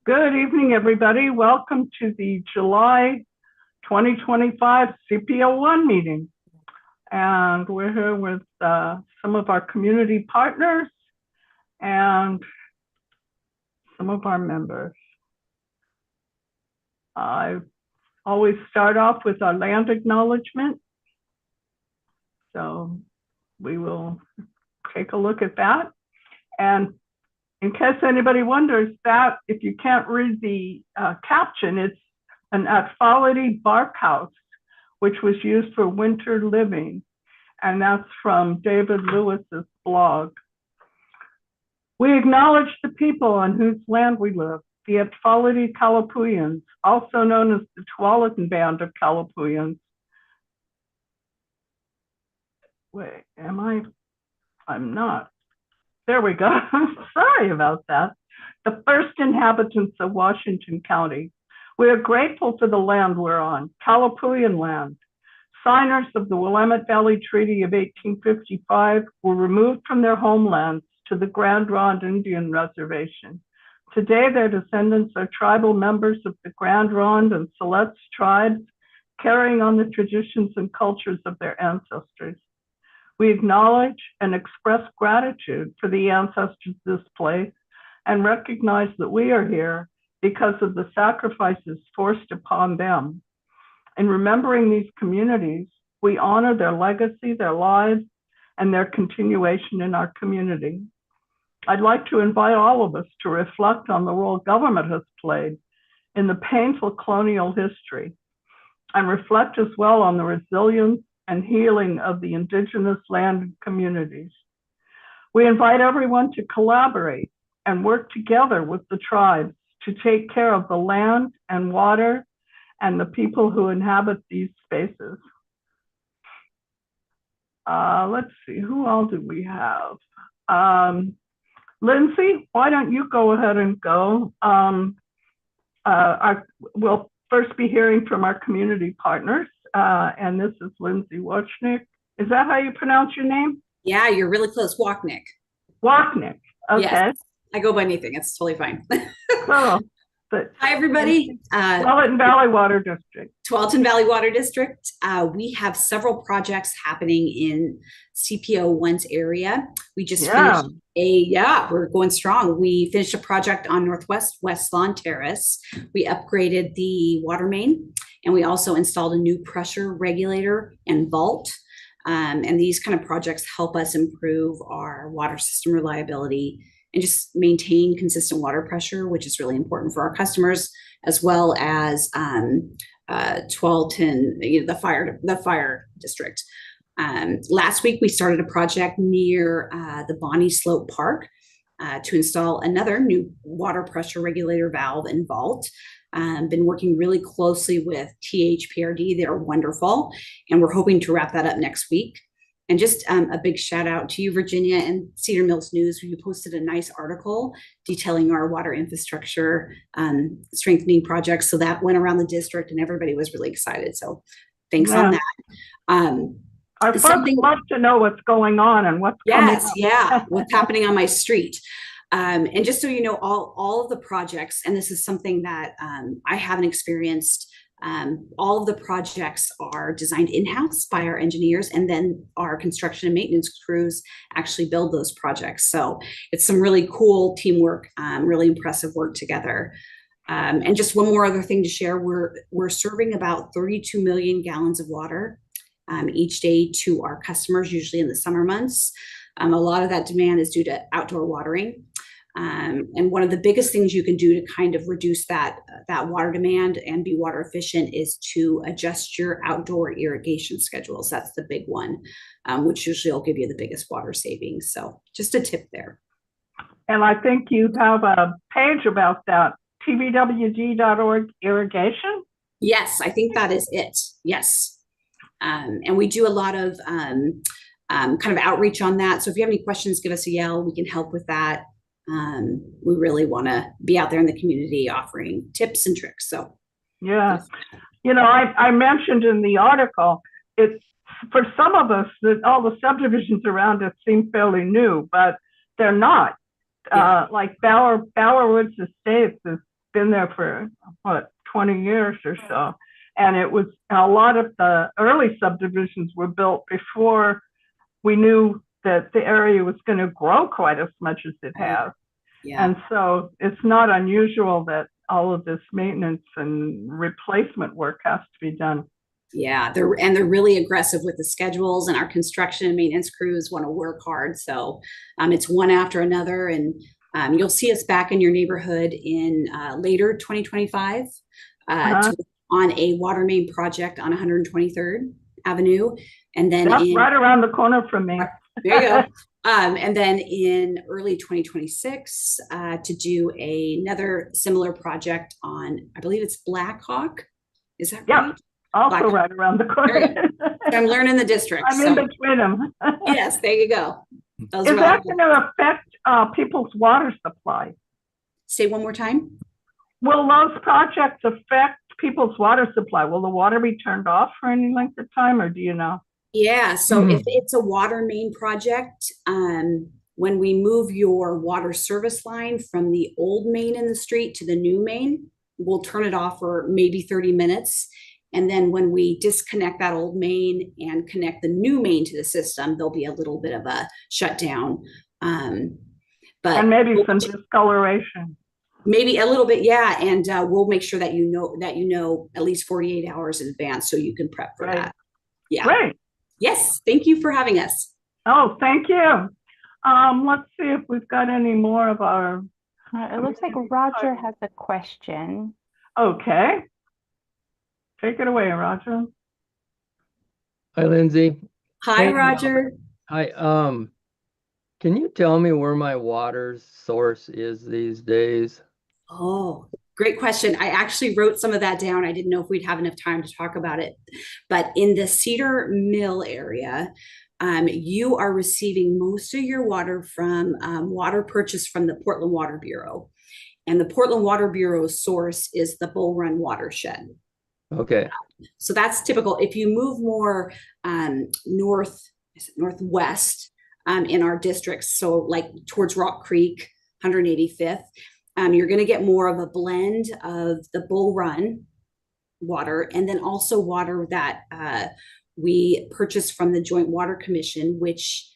Good evening, everybody. Welcome to the July 2025 CPO1 meeting. And we're here with some of our community partners and some of our members. I always start off with our land acknowledgement. So we will take a look at that. And in case anybody wonders, that if you can't read the caption, it's an Atfality bark house, which was used for winter living. And that's from David Lewis's blog. We acknowledge the people on whose land we live, the Atfality Kalapuyans, also known as the Tualatin Band of Kalapuyans. Wait, am I? I'm not. There we go. Sorry about that. The first inhabitants of Washington County. We are grateful for the land we're on, Kalapuyan land. Signers of the Willamette Valley Treaty of 1855 were removed from their homelands to the Grand Ronde Indian Reservation. Today, their descendants are tribal members of the Grand Ronde and Siletz tribes, carrying on the traditions and cultures of their ancestors. We acknowledge and express gratitude for the ancestors of this place and recognize that we are here because of the sacrifices forced upon them. In remembering these communities, we honor their legacy, their lives, and their continuation in our community. I'd like to invite all of us to reflect on the role government has played in the painful colonial history and reflect as well on the resilience and healing of the indigenous land and communities. We invite everyone to collaborate and work together with the tribes to take care of the land and water and the people who inhabit these spaces. Let's see, who all do we have? Lindsay, why don't you go ahead and go? We'll first be hearing from our community partners. And this is Lindsay Wojcik. Is that how you pronounce your name? Yeah, you're really close. Wojcik. Wojcik. Okay. Yes, I go by anything. It's totally fine. Cool. But hi, everybody. Tualatin Valley Water District. Tualatin Valley Water District. We have several projects happening in CPO1's area. We just finished we're going strong. We finished a project on Northwest West Lawn Terrace. We upgraded the water main, and we also installed a new pressure regulator and vault. And these kind of projects help us improve our water system reliability and just maintain consistent water pressure, which is really important for our customers, as well as Tualatin, the fire district. Last week, we started a project near the Bonnie Slope Park to install another new water pressure regulator valve and vault. Been working really closely with THPRD. They're wonderful. And we're hoping to wrap that up next week. And just a big shout out to you, Virginia, and Cedar Mills News, where you posted a nice article detailing our water infrastructure strengthening projects. So that went around the district and everybody was really excited. So thanks on that. Our folks love to know what's going on and what's coming up. What's happening on my street. And just so you know, all of the projects, and this is something that I haven't experienced, all of the projects are designed in-house by our engineers, and then our construction and maintenance crews actually build those projects. So it's some really cool teamwork, really impressive work together. And just one more other thing to share, we're serving about 32 million gallons of water each day to our customers, usually in the summer months. A lot of that demand is due to outdoor watering. And one of the biggest things you can do to kind of reduce that water demand and be water efficient is to adjust your outdoor irrigation schedules. That's the big one, which usually will give you the biggest water savings. So just a tip there. And I think you have a page about that, tvwg.org irrigation. Yes, I think that is it. Yes. And we do a lot of kind of outreach on that. So if you have any questions, give us a yell. We can help with that. We really want to be out there in the community offering tips and tricks. So yeah, you know, I mentioned in the article, it's for some of us that all the subdivisions around us seem fairly new, but they're not. Like Bower Woods Estates is been there for, what, 20 years or so. And it was a lot of the early subdivisions were built before we knew that the area was going to grow quite as much as it has. Yeah. And so it's not unusual that all of this maintenance and replacement work has to be done. Yeah, they're really aggressive with the schedules, and our construction and maintenance crews want to work hard. So it's one after another, and you'll see us back in your neighborhood in later 2025 on a water main project on 123rd Avenue, and then That's right around the corner from me. There you go. And then in early 2026 to do another similar project on, I believe it's Black Hawk. Is that right? Also right around the corner. I'm learning the district. I'm in between them. Yes, there you go. Is that going to affect people's water supply? Say one more time. Will those projects affect people's water supply? Will the water be turned off for any length of time, or do you know? Yeah, so if it's a water main project, when we move your water service line from the old main in the street to the new main, we'll turn it off for maybe 30 minutes. And then when we disconnect that old main and connect the new main to the system, there'll be a little bit of a shutdown. But and maybe some discoloration. Maybe a little bit, yeah. And we'll make sure that you know at least 48 hours in advance so you can prep for that. Yeah. Great. Yes. Thank you for having us. Oh, thank you. Let's see if we've got any more of our. It looks like Roger has a question. Okay. Take it away, Roger. Hi, Lindsay. Hi, hey, Roger. Hi. Can you tell me where my water source is these days? Oh, great question. I actually wrote some of that down. I didn't know if we'd have enough time to talk about it. But in the Cedar Mill area, you are receiving most of your water from water purchased from the Portland Water Bureau. And the Portland Water Bureau's source is the Bull Run watershed. Okay. So that's typical. If you move more northwest in our districts, so like towards Rock Creek, 185th, you're going to get more of a blend of the Bull Run water, and then also water that we purchase from the Joint Water Commission, which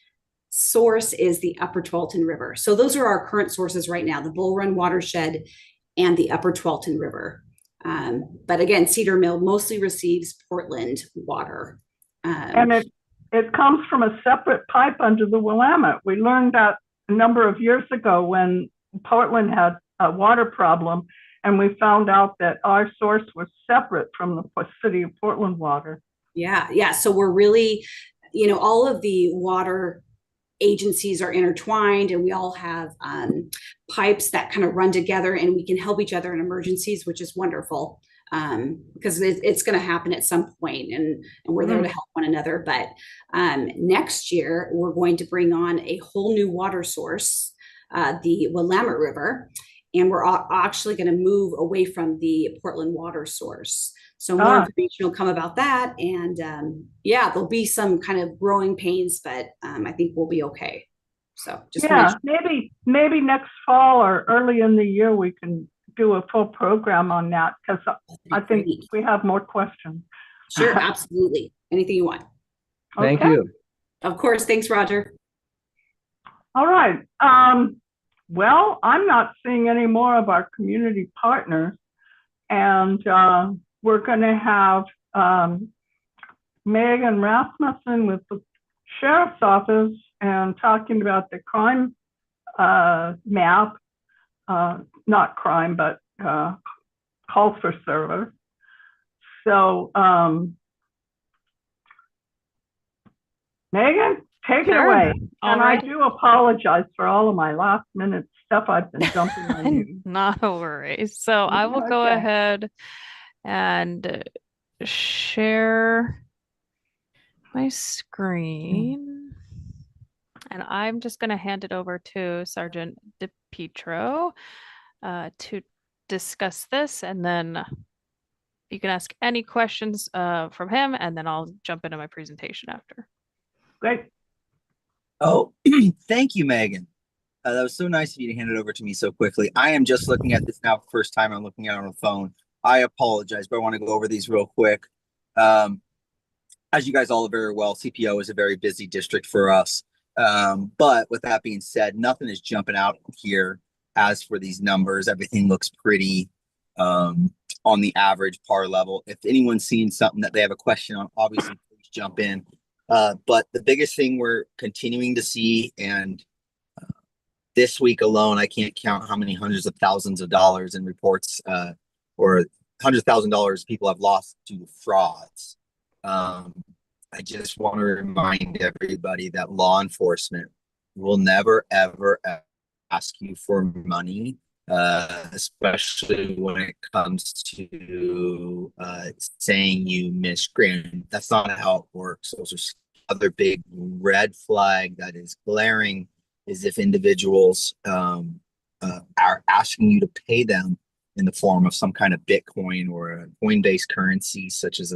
source is the Upper Tualatin River. So those are our current sources right now, the Bull Run watershed and the Upper Tualatin River. But again, Cedar Mill mostly receives Portland water. And it comes from a separate pipe under the Willamette. We learned that a number of years ago when Portland had a water problem, and we found out that our source was separate from the city of Portland water. Yeah. So we're really, all of the water agencies are intertwined, and we all have pipes that kind of run together, and we can help each other in emergencies, which is wonderful, because it's going to happen at some point, and we're there to help one another. But next year, we're going to bring on a whole new water source, the Willamette River, and we're actually going to move away from the Portland water source. So more information will come about that. And there'll be some kind of growing pains, but I think we'll be okay. So just maybe next fall or early in the year, we can do a full program on that, because I think we have more questions. Sure, absolutely. Anything you want. Thank you. Of course. Thanks, Roger. All right. Well, I'm not seeing any more of our community partners, and we're going to have Megan Rasmussen with the Sheriff's Office and talking about the crime map, not crime, but calls for service. So, Megan, take it away. And I do apologize for all of my last minute stuff I've been jumping on you. Not a worry. So I will go ahead and share my screen. And I'm just going to hand it over to Sergeant DePietro to discuss this. And then you can ask any questions from him, and then I'll jump into my presentation after. Great. Oh, thank you, Megan. That was so nice of you to hand it over to me so quickly. I am just looking at this now, first time I'm looking at it on the phone. I apologize, but I want to go over these real quick. As you guys all are very well, CPO is a very busy district for us. But with that being said, nothing is jumping out here as for these numbers. Everything looks pretty on the average par level. If anyone's seen something that they have a question on, obviously please jump in. But the biggest thing we're continuing to see, and this week alone, I can't count how many hundreds of thousands of dollars in reports or $100,000 people have lost due to frauds. I just want to remind everybody that law enforcement will never, ever, ever ask you for money, especially when it comes to saying you misgranted. That's not how it works. Those are other big red flag that is glaring, is if individuals are asking you to pay them in the form of some kind of Bitcoin or a coin-based currency, such as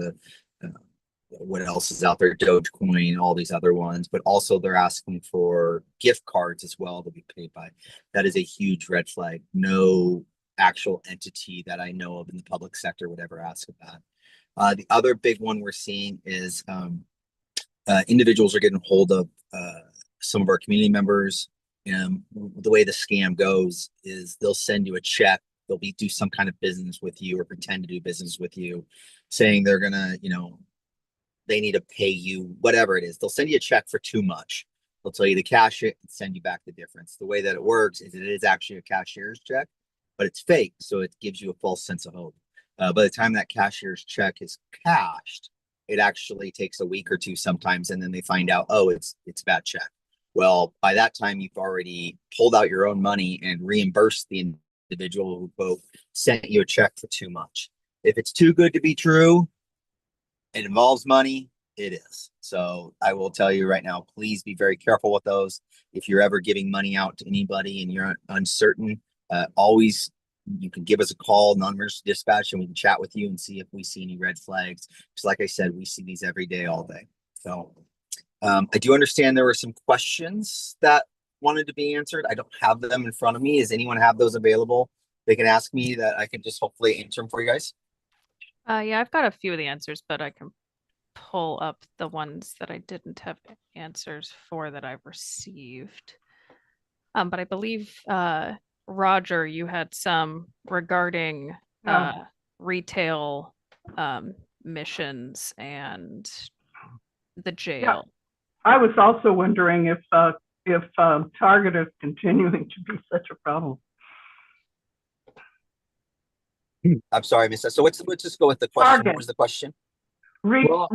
what else is out there, Dogecoin, all these other ones, but also they're asking for gift cards as well to be paid by. That is a huge red flag. No actual entity that I know of in the public sector would ever ask of that. The other big one we're seeing is individuals are getting hold of some of our community members. And the way the scam goes is they'll send you a check. They'll do some kind of business with you or pretend to do business with you, saying they're gonna, they need to pay you whatever it is. They'll send you a check for too much. They'll tell you to cash it and send you back the difference. The way that it works is it is actually a cashier's check, but it's fake, so it gives you a false sense of hope. By the time that cashier's check is cashed, it actually takes a week or two sometimes, and then they find out, oh, it's a bad check. Well, by that time, you've already pulled out your own money and reimbursed the individual who both sent you a check for too much. If it's too good to be true, it involves money, it is. So I will tell you right now, please be very careful with those. If you're ever giving money out to anybody and you're uncertain, always, you can give us a call, non-emergency dispatch, and we can chat with you and see if we see any red flags. Because like I said, we see these every day, all day. So I do understand there were some questions that wanted to be answered. I don't have them in front of me. Does anyone have those available? They can ask me that I can just hopefully answer them for you guys. Yeah, I've got a few of the answers, but I can pull up the ones that I didn't have answers for that I've received. But I believe Roger, you had some regarding retail missions and the jail. Yeah. I was also wondering if Target is continuing to be such a problem. I'm sorry, Miss. So let's just go with the question. What was the question? Retail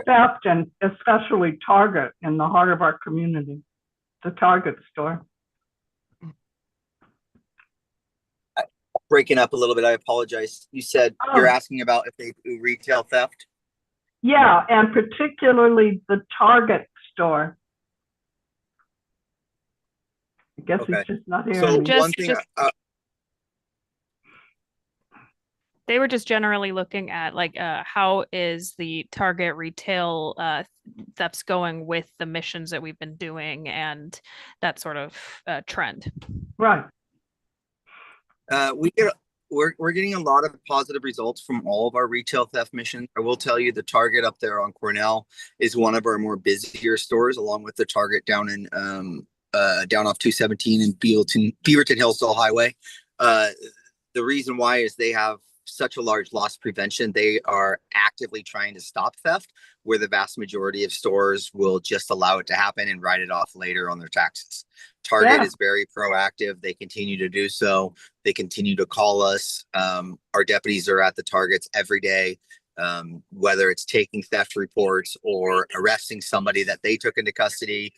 theft, and especially Target in the heart of our community, the Target store. Breaking up a little bit, I apologize. You said you're asking about if they do retail theft? Yeah, and particularly the Target store. I guess it's just not here. So one thing, they were just generally looking at like how is the Target retail thefts going with the missions that we've been doing and that sort of trend. Right. We're getting a lot of positive results from all of our retail theft missions. I will tell you the Target up there on Cornell is one of our more busier stores, along with the Target down in down off 217 and Beaverton Hillsdale Highway. The reason why is they have such a large loss prevention. They are actively trying to stop theft, where the vast majority of stores will just allow it to happen and write it off later on their taxes. Target is very proactive. They continue to do so. They continue to call us. Our deputies are at the Targets every day, whether it's taking theft reports or arresting somebody that they took into custody.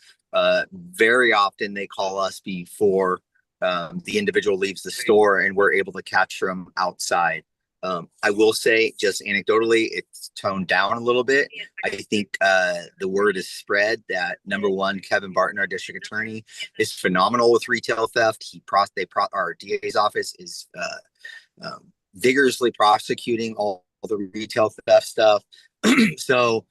Very often they call us before the individual leaves the store, and we're able to capture them outside. I will say, just anecdotally, it's toned down a little bit. I think the word is spread that, number one, Kevin Barton, our district attorney, is phenomenal with retail theft. Our DA's office is vigorously prosecuting all the retail theft stuff. So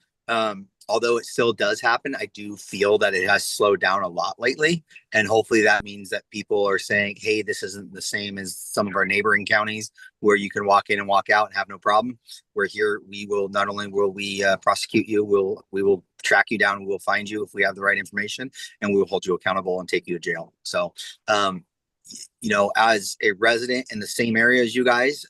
although it still does happen, I do feel that it has slowed down a lot lately. And hopefully that means that people are saying, hey, this isn't the same as some of our neighboring counties where you can walk in and walk out and have no problem. We're here, we will not only will we prosecute you, we will track you down, we will find you if we have the right information, and we will hold you accountable and take you to jail. So you know, as a resident in the same area as you guys,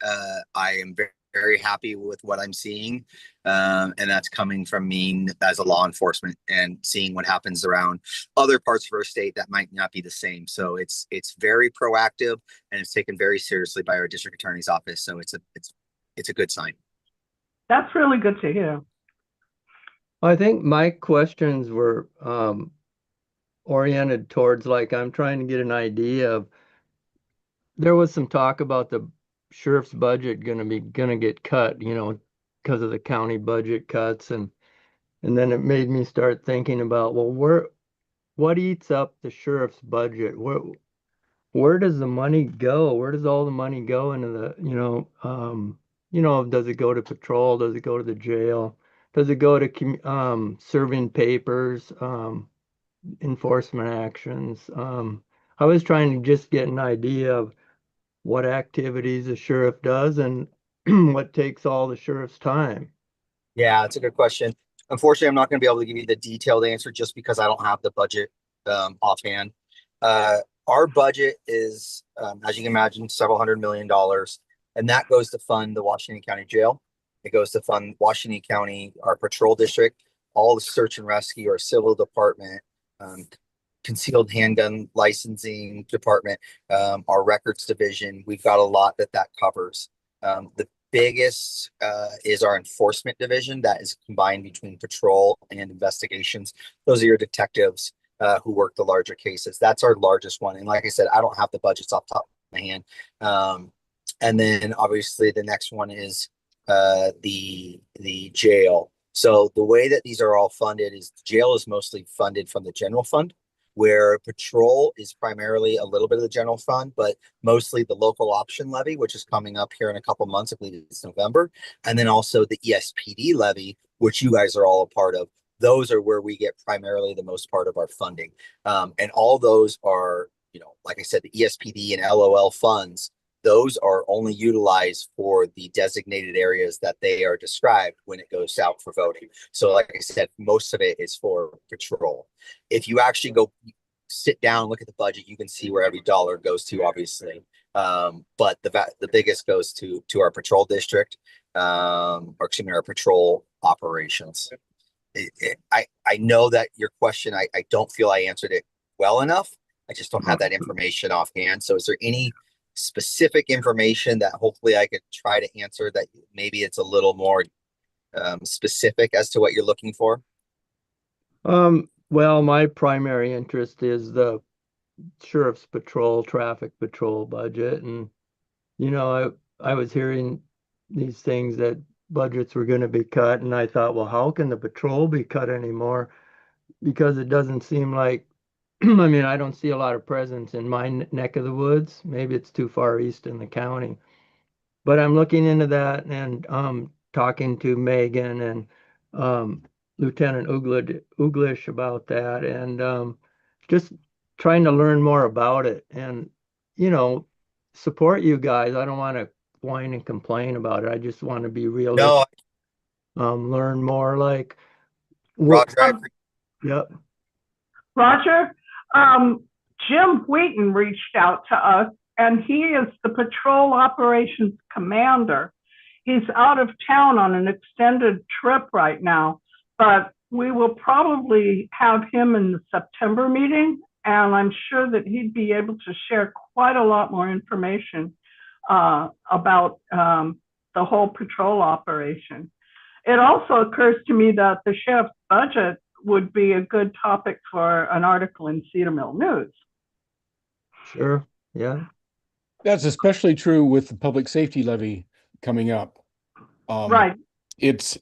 I am very happy with what I'm seeing. And that's coming from me as a law enforcement and seeing what happens around other parts of our state that might not be the same. So it's very proactive, and it's taken very seriously by our district attorney's office. So it's a good sign. That's really good to hear. I think my questions were oriented towards, like, I'm trying to get an idea of, there was some talk about the sheriff's budget gonna get cut, you know, because of the county budget cuts, and then it made me start thinking about, well, what eats up the sheriff's budget? Where does the money go? Where does all the money go into the, does it go to patrol? Does it go to the jail? Does it go to serving papers, enforcement actions? I was trying to just get an idea of what activities the sheriff does and what takes all the sheriff's time. Yeah, it's a good question. Unfortunately, I'm not going to be able to give you the detailed answer just because I don't have the budget offhand. Our budget is, as you can imagine, several $100 million, and that goes to fund the Washington County Jail. It goes to fund Washington County, our patrol district, all the search and rescue, our civil department, concealed handgun licensing department, our records division. We've got a lot that covers. The biggest is our enforcement division that is combined between patrol and investigations. Those are your detectives who work the larger cases. That's our largest one. And like I said, I don't have the budgets off the top of my hand. And then obviously the next one is the jail. So the way that these are all funded is the jail is mostly funded from the general fund, where patrol is primarily a little bit of the general fund, but mostly the local option levy, which is coming up here in a couple months. I believe it's November. And then also the ESPD levy, which you guys are all a part of. Those are where we get primarily the most part of our funding. And all those are, you know, like I said, the ESPD and LOL funds, those are only utilized for the designated areas that they are described when it goes out for voting. So like I said, most of it is for patrol. If you actually go sit down, look at the budget, you can see where every dollar goes to, obviously. But the biggest goes to our patrol district, or excuse me, our patrol operations. I know that your question, I don't feel I answered it well enough. I just don't have that information offhand. So is there any specific information that hopefully I could try to answer that maybe it's a little more specific as to what you're looking for? Well, my primary interest is the sheriff's patrol, traffic patrol budget. And, you know, I was hearing these things that budgets were going to be cut. And I thought, well, how can the patrol be cut anymore? Because it doesn't seem like, I mean, I don't see a lot of presence in my neck of the woods. Maybe it's too far east in the county. But I'm looking into that and talking to Megan and Lieutenant Uglish about that, and just trying to learn more about it and, you know, support you guys. I don't want to whine and complain about it. I just want to be realistic. No, learn more, like, Roger. Yep. Roger, Jim Wheaton reached out to us, and he is the patrol operations commander. He's out of town on an extended trip right now, but we will probably have him in the September meeting, and I'm sure that he'd be able to share quite a lot more information about the whole patrol operation. It also occurs to me that the sheriff's budget would be a good topic for an article in Cedar Mill News. Sure. Yeah. That's especially true with the public safety levy coming up. Right. It's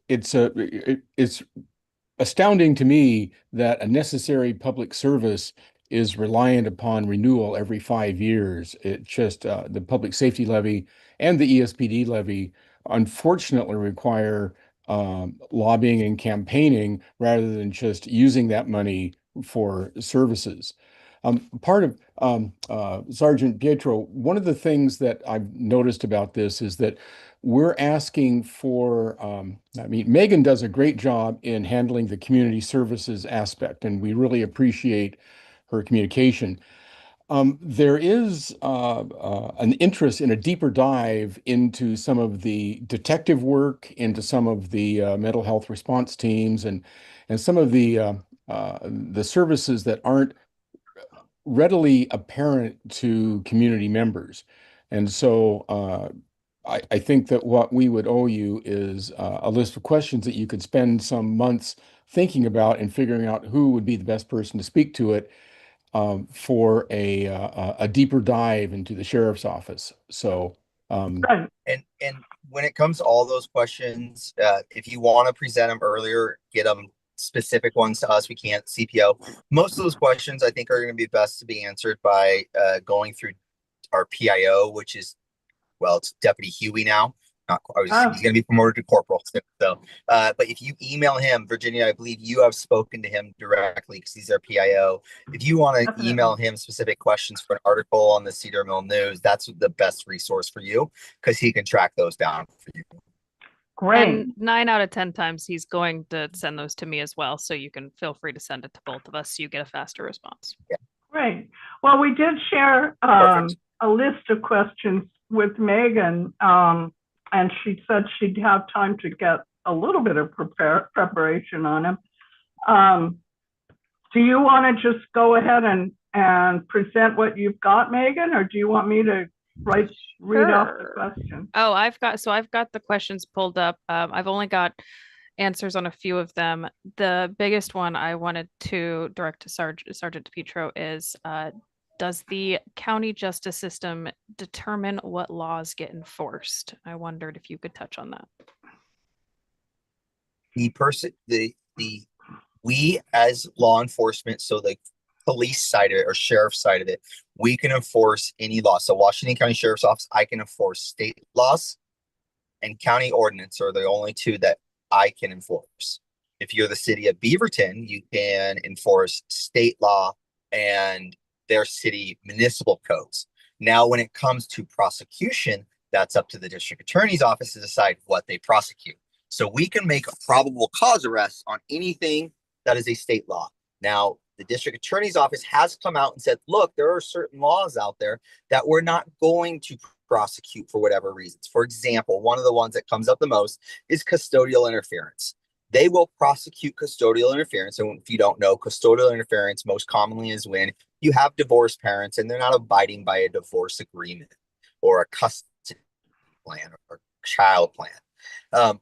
astounding to me that a necessary public service is reliant upon renewal every 5 years. It just the public safety levy and the ESPD levy unfortunately require lobbying and campaigning rather than just using that money for services. Part of Sergeant Pietro, one of the things that I've noticed about this is that we're asking for, I mean, Megan does a great job in handling the community services aspect, and we really appreciate her communication. There is an interest in a deeper dive into some of the detective work, into some of the mental health response teams, and some of the services that aren't readily apparent to community members. And so I think that what we would owe you is a list of questions that you could spend some months thinking about and figuring out who would be the best person to speak to it for a deeper dive into the sheriff's office. So, Right. And when it comes to all those questions, if you want to present them earlier, get them specific ones to us. We can't CPO. Most of those questions I think are going to be best to be answered by going through our PIO, which is, well, it's Deputy Huey now. He's going to be promoted to corporal. So, but if you email him, Virginia, I believe you have spoken to him directly because he's our PIO. If you want to Definitely. email him specific questions for an article on the Cedar Mill News, that's the best resource for you because he can track those down for you. Great. And 9 out of 10 times he's going to send those to me as well. So you can feel free to send it to both of us so you get a faster response. Yeah. Great. Well, we did share a list of questions with Megan, and she said she'd have time to get a little bit of preparation on them. Do you want to just go ahead and present what you've got, Megan, or do you want me to read off the question? Oh, I've got the questions pulled up. I've only got answers on a few of them. The biggest one I wanted to direct to Sergeant Petro is, does the county justice system determine what laws get enforced? I wondered if you could touch on that. We as law enforcement, so the police side of it or sheriff side of it, we can enforce any law. So Washington County Sheriff's Office, I can enforce state laws, and county ordinance are the only two that I can enforce. If you're the city of Beaverton, you can enforce state law and their city municipal codes. Now, when it comes to prosecution, that's up to the district attorney's office to decide what they prosecute. So we can make a probable cause arrest on anything that is a state law. Now, the district attorney's office has come out and said, look, there are certain laws out there that we're not going to prosecute for whatever reasons. For example, one of the ones that comes up the most is custodial interference. They will prosecute custodial interference. And if you don't know, custodial interference most commonly is when you have divorced parents and they're not abiding by a divorce agreement or a custody plan or child plan.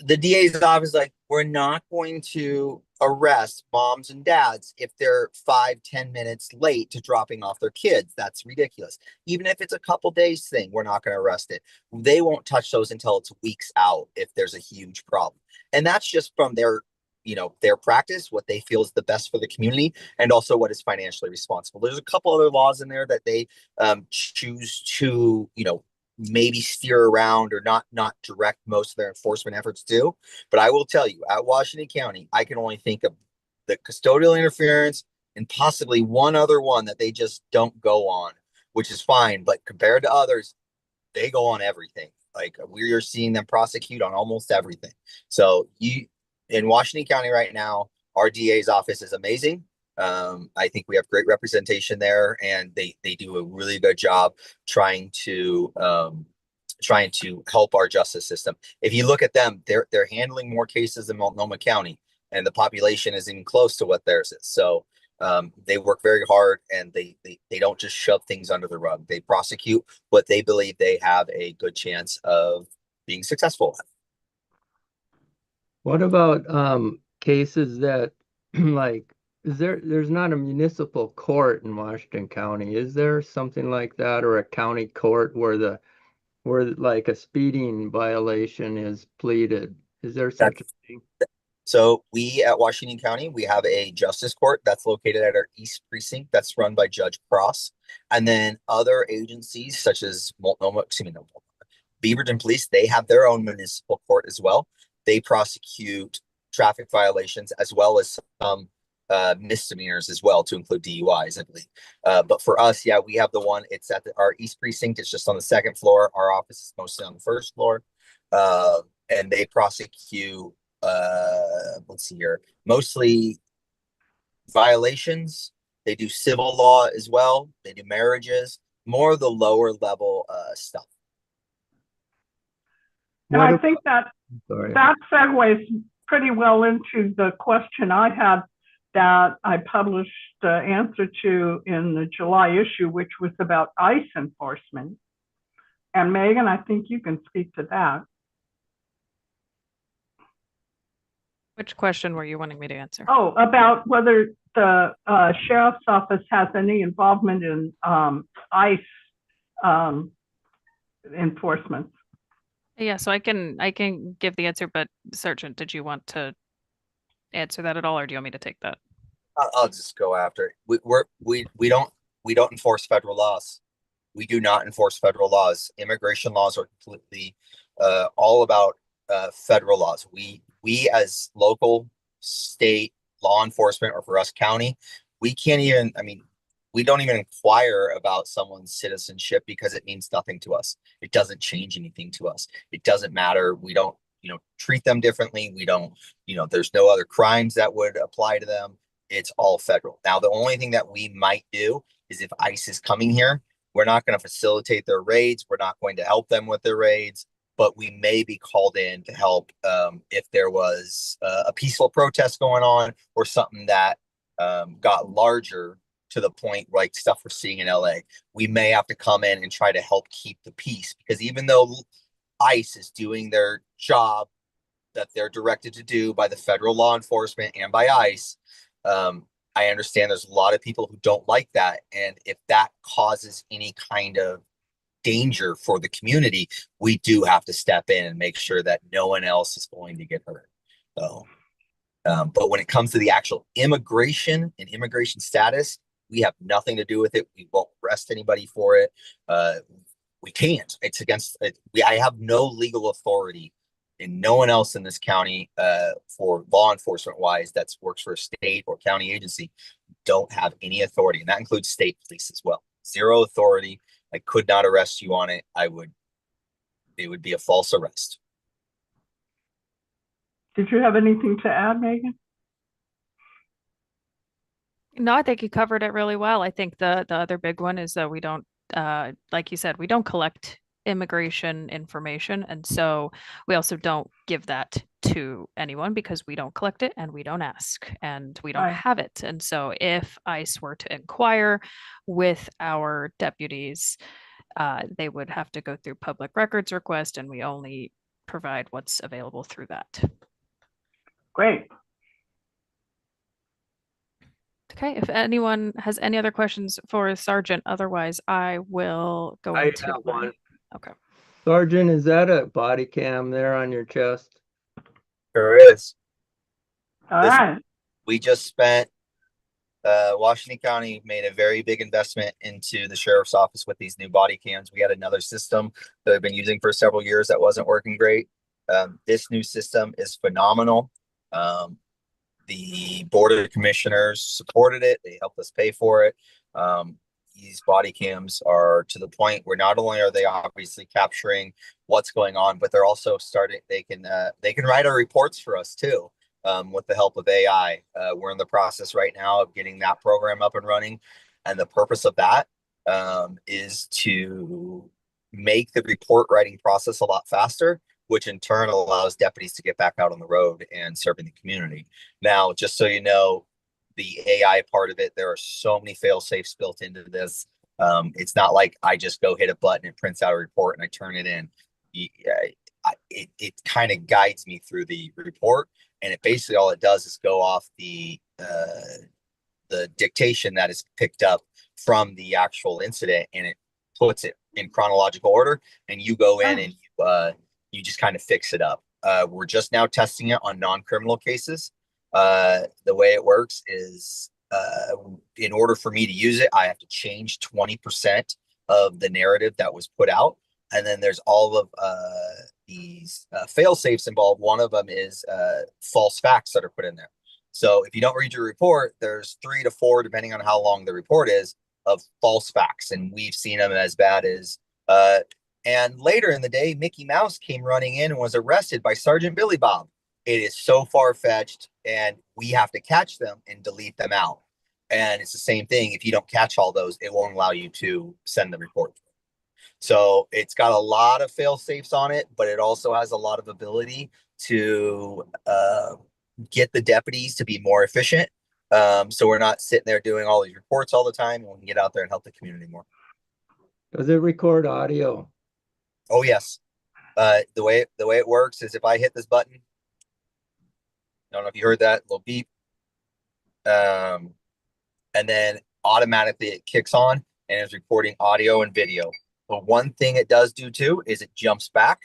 The DA's office is like, we're not going to arrest moms and dads if they're 5-10 minutes late to dropping off their kids. That's ridiculous. Even if it's a couple days thing, we're not going to arrest it. They won't touch those until it's weeks out if there's a huge problem. And that's just from their practice, what they feel is the best for the community, and also what is financially responsible. There's a couple other laws in there that they choose to, maybe steer around or not direct most of their enforcement efforts to. But I will tell you, at Washington County, I can only think of the custodial interference and possibly one other one that they just don't go on, which is fine. But compared to others, they go on everything. Like, we are seeing them prosecute on almost everything. So in Washington County right now, our DA's office is amazing. I think we have great representation there, and they do a really good job trying to help our justice system. If you look at them, they're handling more cases than Multnomah County, and the population isn't close to what theirs is. So they work very hard, and they don't just shove things under the rug. They prosecute what they believe they have a good chance of being successful at. What about cases that like there's not a municipal court in Washington County? Is there something like that, or a county court where like a speeding violation is pleaded? Is there such a thing? So we at Washington County, we have a justice court that's located at our East Precinct that's run by Judge Cross. And then other agencies such as Beaverton Police, they have their own municipal court as well. They prosecute traffic violations as well as some misdemeanors as well, to include DUIs, I believe. But for us, yeah, we have the one. It's at our East Precinct. It's just on the second floor. Our office is mostly on the first floor, and they prosecute. Let's see here, mostly violations. They do civil law as well. They do marriages, more of the lower level stuff. And I think that Sorry. that segues pretty well into the question I had that I published the answer to in the July issue, which was about ICE enforcement. And Megan, I think you can speak to that. Which question were you wanting me to answer? Oh, about whether the sheriff's office has any involvement in ICE enforcement. Yeah, so I can give the answer, but Sergeant, did you want to answer that at all, or do you want me to take that? I'll just go after it. We don't enforce federal laws. We do not enforce federal laws. Immigration laws are completely all about federal laws. We as local, state law enforcement, or for us county, we can't even. I mean, we don't even inquire about someone's citizenship because it means nothing to us. It doesn't change anything to us. It doesn't matter. We don't, treat them differently. We don't, there's no other crimes that would apply to them. It's all federal. Now, the only thing that we might do is if ICE is coming here, we're not going to facilitate their raids. We're not going to help them with their raids, but we may be called in to help if there was a peaceful protest going on or something that got larger to the point like stuff we're seeing in LA. We may have to come in and try to help keep the peace, because even though ICE is doing their job that they're directed to do by the federal law enforcement and by ICE, I understand there's a lot of people who don't like that. And if that causes any kind of danger for the community, we do have to step in and make sure that no one else is going to get hurt. So, but when it comes to the actual immigration and immigration status, we have nothing to do with it. We won't arrest anybody for it. We can't. It's against. I have no legal authority, and no one else in this county, for law enforcement wise, that works for a state or county agency, don't have any authority, and that includes state police as well. Zero authority. I could not arrest you on it. It would be a false arrest. Did you have anything to add, Megan? No, I think you covered it really well. I think the other big one is that we don't, like you said, we don't collect immigration information. And so we also don't give that to anyone because we don't collect it and we don't ask and we don't Right. have it. And so if ICE were to inquire with our deputies, they would have to go through public records request, and we only provide what's available through that. Great. Okay, if anyone has any other questions for Sergeant, otherwise I will go I into have one. Okay. Sergeant, is that a body cam there on your chest? There is. All This- right. We just spent, Washington County made a very big investment into the sheriff's office with these new body cams. We had another system that we've been using for several years that wasn't working great. This new system is phenomenal. The board of commissioners supported it. They helped us pay for it. These body cams are to the point where not only are they obviously capturing what's going on, but they're also they can write our reports for us too, with the help of AI. We're in the process right now of getting that program up and running. And the purpose of that is to make the report writing process a lot faster, which in turn allows deputies to get back out on the road and serving the community. Now, just so you know, the AI part of it, there are so many fail safes built into this. It's not like I just go hit a button and prints out a report and I turn it in. It kind of guides me through the report, and it basically all it does is go off the dictation that is picked up from the actual incident, and it puts it in chronological order, and you go in and you just kind of fix it up. We're just now testing it on non-criminal cases. The way it works is, in order for me to use it, I have to change 20% of the narrative that was put out. And then there's all of these fail safes involved. One of them is false facts that are put in there. So if you don't read your report, there's 3 to 4, depending on how long the report is, of false facts. And we've seen them as bad as, and later in the day, Mickey Mouse came running in and was arrested by Sergeant Billy Bob. It is so far-fetched, and we have to catch them and delete them out. And it's the same thing. If you don't catch all those, it won't allow you to send the report. So it's got a lot of fail safes on it, but it also has a lot of ability to get the deputies to be more efficient. So we're not sitting there doing all these reports all the time, and we can get out there and help the community more. Does it record audio? Oh yes. The way it works is if I hit this button, I don't know if you heard that little beep, and then automatically it kicks on and is recording audio and video. But one thing it does do too is it jumps back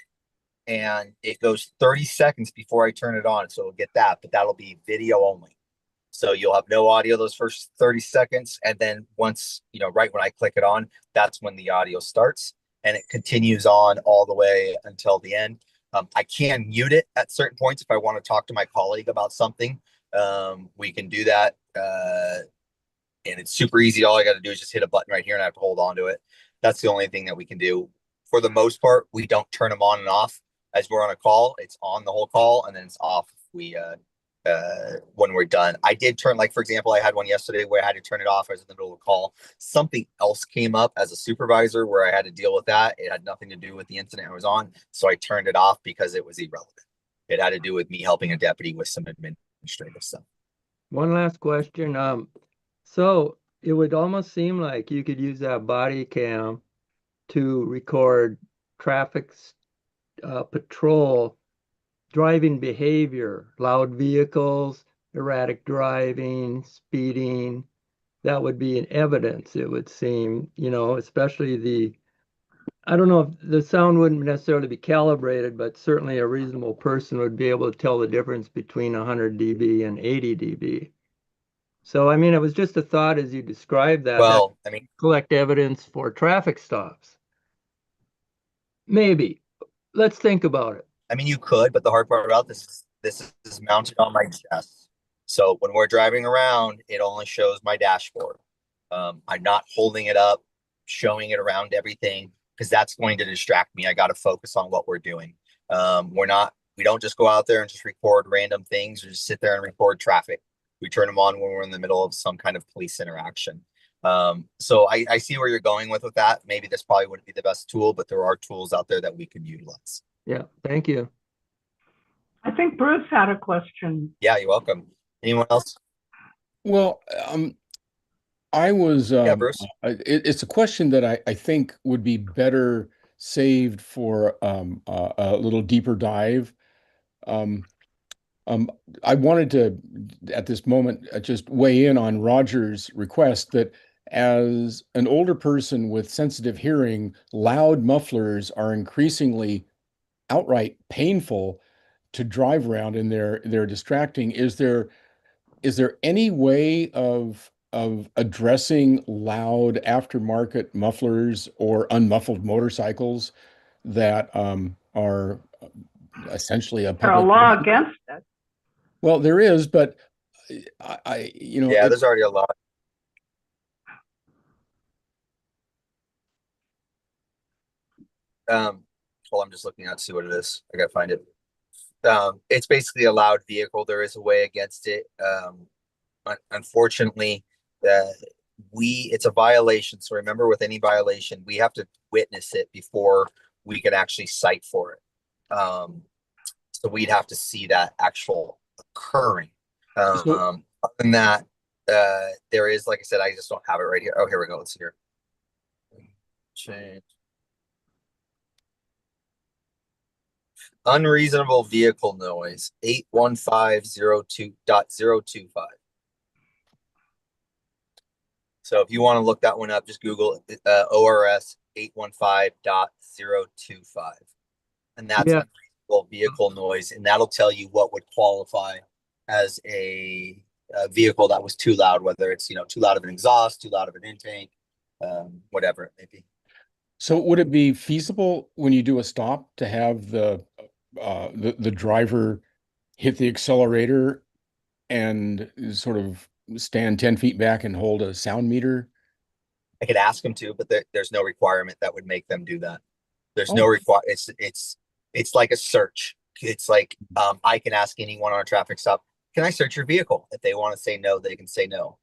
and it goes 30 seconds before I turn it on. So it'll get that, but that'll be video only. So you'll have no audio those first 30 seconds. And then once, right when I click it on, that's when the audio starts, and it continues on all the way until the end. I can mute it at certain points if I want to talk to my colleague about something. We can do that. And it's super easy. All I got to do is just hit a button right here and I have to hold on to it. That's the only thing that we can do. For the most part, we don't turn them on and off as we're on a call. It's on the whole call, and then it's off when we're done. I did turn, like, for example, I had one yesterday where I had to turn it off. I was in the middle of a call. Something else came up as a supervisor where I had to deal with that. It had nothing to do with the incident I was on. So I turned it off because it was irrelevant. It had to do with me helping a deputy with some administrative stuff. One last question. So it would almost seem like you could use that body cam to record traffic patrol driving behavior, loud vehicles, erratic driving, speeding. That would be an evidence, it would seem, especially I don't know if the sound wouldn't necessarily be calibrated, but certainly a reasonable person would be able to tell the difference between 100 dB and 80 dB. So, I mean, it was just a thought as you described that. Well, collect evidence for traffic stops. Maybe. Let's think about it. I mean, you could, but the hard part about this is mounted on my chest. So when we're driving around, it only shows my dashboard. I'm not holding it up, showing it around everything, because that's going to distract me. I got to focus on what we're doing. We don't just go out there and just record random things or just sit there and record traffic. We turn them on when we're in the middle of some kind of police interaction. So I see where you're going with that. Maybe this probably wouldn't be the best tool, but there are tools out there that we can utilize. Yeah, thank you. I think Bruce had a question. Yeah, you're welcome. Anyone else? Well, I was, yeah, Bruce. It's a question that I think would be better saved for a little deeper dive. I wanted to, at this moment, just weigh in on Roger's request that as an older person with sensitive hearing, loud mufflers are increasingly outright painful to drive around, and they're distracting. Is there any way of addressing loud aftermarket mufflers or unmuffled motorcycles that are essentially a There's a law against it. Well, there is, but yeah, there's already a law. Well, I'm just looking out to see what it is. I gotta find it. It's basically a loud vehicle. There is a way against it. Unfortunately, it's a violation. So remember, with any violation, we have to witness it before we can actually cite for it. So we'd have to see that actual occurring. Other than that, there is, like I said, I just don't have it right here. Oh, here we go. Let's see here. Change. Unreasonable vehicle noise, 81502.025. So if you want to look that one up, just Google ORS 815.025. And that's unreasonable vehicle noise. And that'll tell you what would qualify as a vehicle that was too loud, whether it's, too loud of an exhaust, too loud of an intake, whatever it may be. So would it be feasible when you do a stop to have the driver hit the accelerator and sort of stand 10 feet back and hold a sound meter? I could ask them to, but there's no requirement that would make them do that. There's no Oh, require. It's like a search. It's like I can ask anyone on a traffic stop, can I search your vehicle? If they want to say no, they can say no.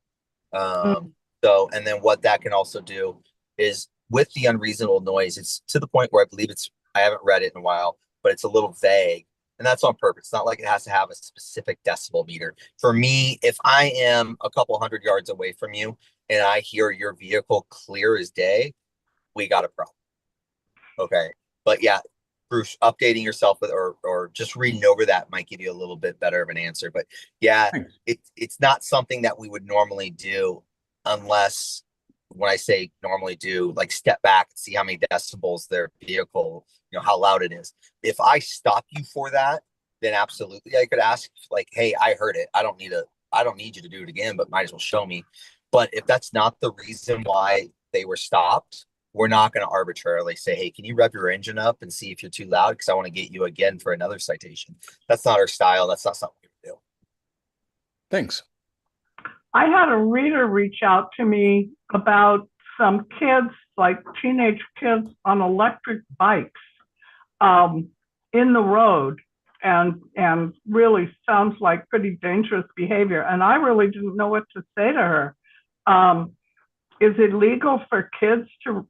Mm. So, and then what that can also do is with the unreasonable noise, it's to the point where I believe I haven't read it in a while, but it's a little vague. And that's on purpose. It's not like it has to have a specific decibel meter. For me, if I am a couple hundred yards away from you and I hear your vehicle clear as day, we got a problem. Okay. But yeah, Bruce, updating yourself with or just reading over that might give you a little bit better of an answer. But yeah, thanks. it's not something that we would normally do unless, when I say normally do, like step back and see how many decibels their vehicle, how loud it is. If I stop you for that, then absolutely I could ask, like, hey, I heard it. I don't need you to do it again, but might as well show me. But if that's not the reason why they were stopped, we're not going to arbitrarily say, hey, can you rev your engine up and see if you're too loud? Because I want to get you again for another citation. That's not our style. That's not something we do. Thanks. I had a reader reach out to me about some kids, like teenage kids on electric bikes in the road, and really sounds like pretty dangerous behavior. And I really didn't know what to say to her. Is it legal for kids to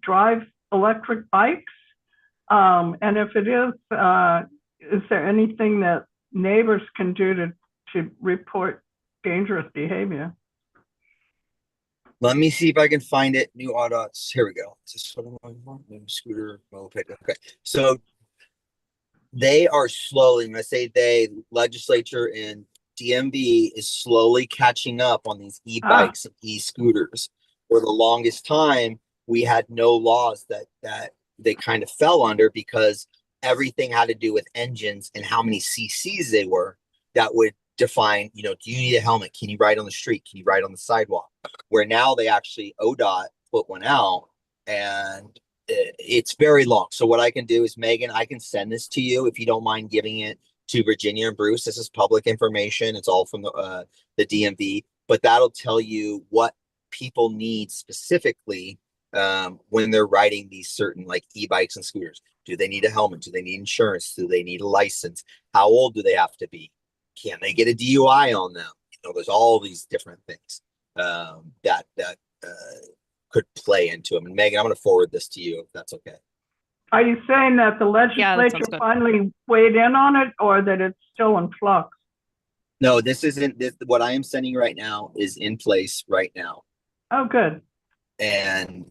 drive electric bikes? And if it is there anything that neighbors can do to report dangerous behavior? Let me see if I can find it. New autos. Here we go. Is this what I'm looking for? New scooter, moped. Okay. So they are slowly, when I say they, legislature and DMV is slowly catching up on these e-bikes and e-scooters. For the longest time, we had no laws that they kind of fell under because everything had to do with engines and how many cc's they were. That would define, do you need a helmet? Can you ride on the street? Can you ride on the sidewalk? Where now they actually, ODOT put one out, and it's very long. So what I can do is, Megan, I can send this to you if you don't mind giving it to Virginia and Bruce. This is public information. It's all from the DMV, but that'll tell you what people need specifically when they're riding these certain like e-bikes and scooters. Do they need a helmet? Do they need insurance? Do they need a license? How old do they have to be? Can they get a DUI on them? There's all these different things that could play into them. And Megan, I'm going to forward this to you if that's okay. Are you saying that the legislature finally weighed in on it, or that it's still in flux? No, this isn't. What I am sending right now is in place right now. Oh, good. And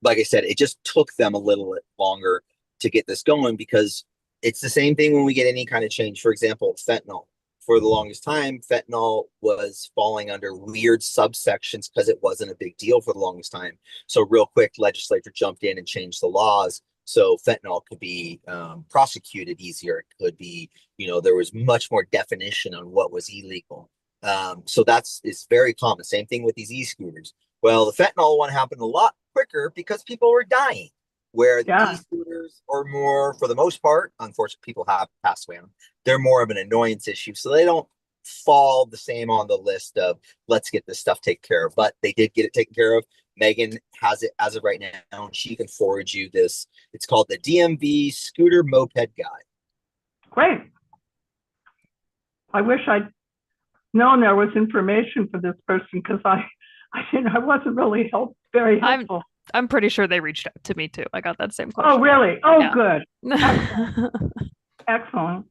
like I said, it just took them a little bit longer to get this going because it's the same thing when we get any kind of change. For example, fentanyl. For the longest time, fentanyl was falling under weird subsections because it wasn't a big deal for the longest time. So real quick, legislature jumped in and changed the laws so fentanyl could be prosecuted easier. It could be, there was much more definition on what was illegal. So it's very common. Same thing with these e-scooters. Well, the fentanyl one happened a lot quicker because people were dying. Where the e-scooters are more, for the most part, unfortunately, people have passed away on them. They're more of an annoyance issue. So they don't fall the same on the list of let's get this stuff taken care of. But they did get it taken care of. Megan has it as of right now, and she can forward you this. It's called the DMV Scooter Moped Guide. Great. I wish I'd known there was information for this person because I wasn't really very helpful. I'm pretty sure they reached out to me too. I got that same question. Oh, really? Oh, yeah. Good. Excellent. Excellent.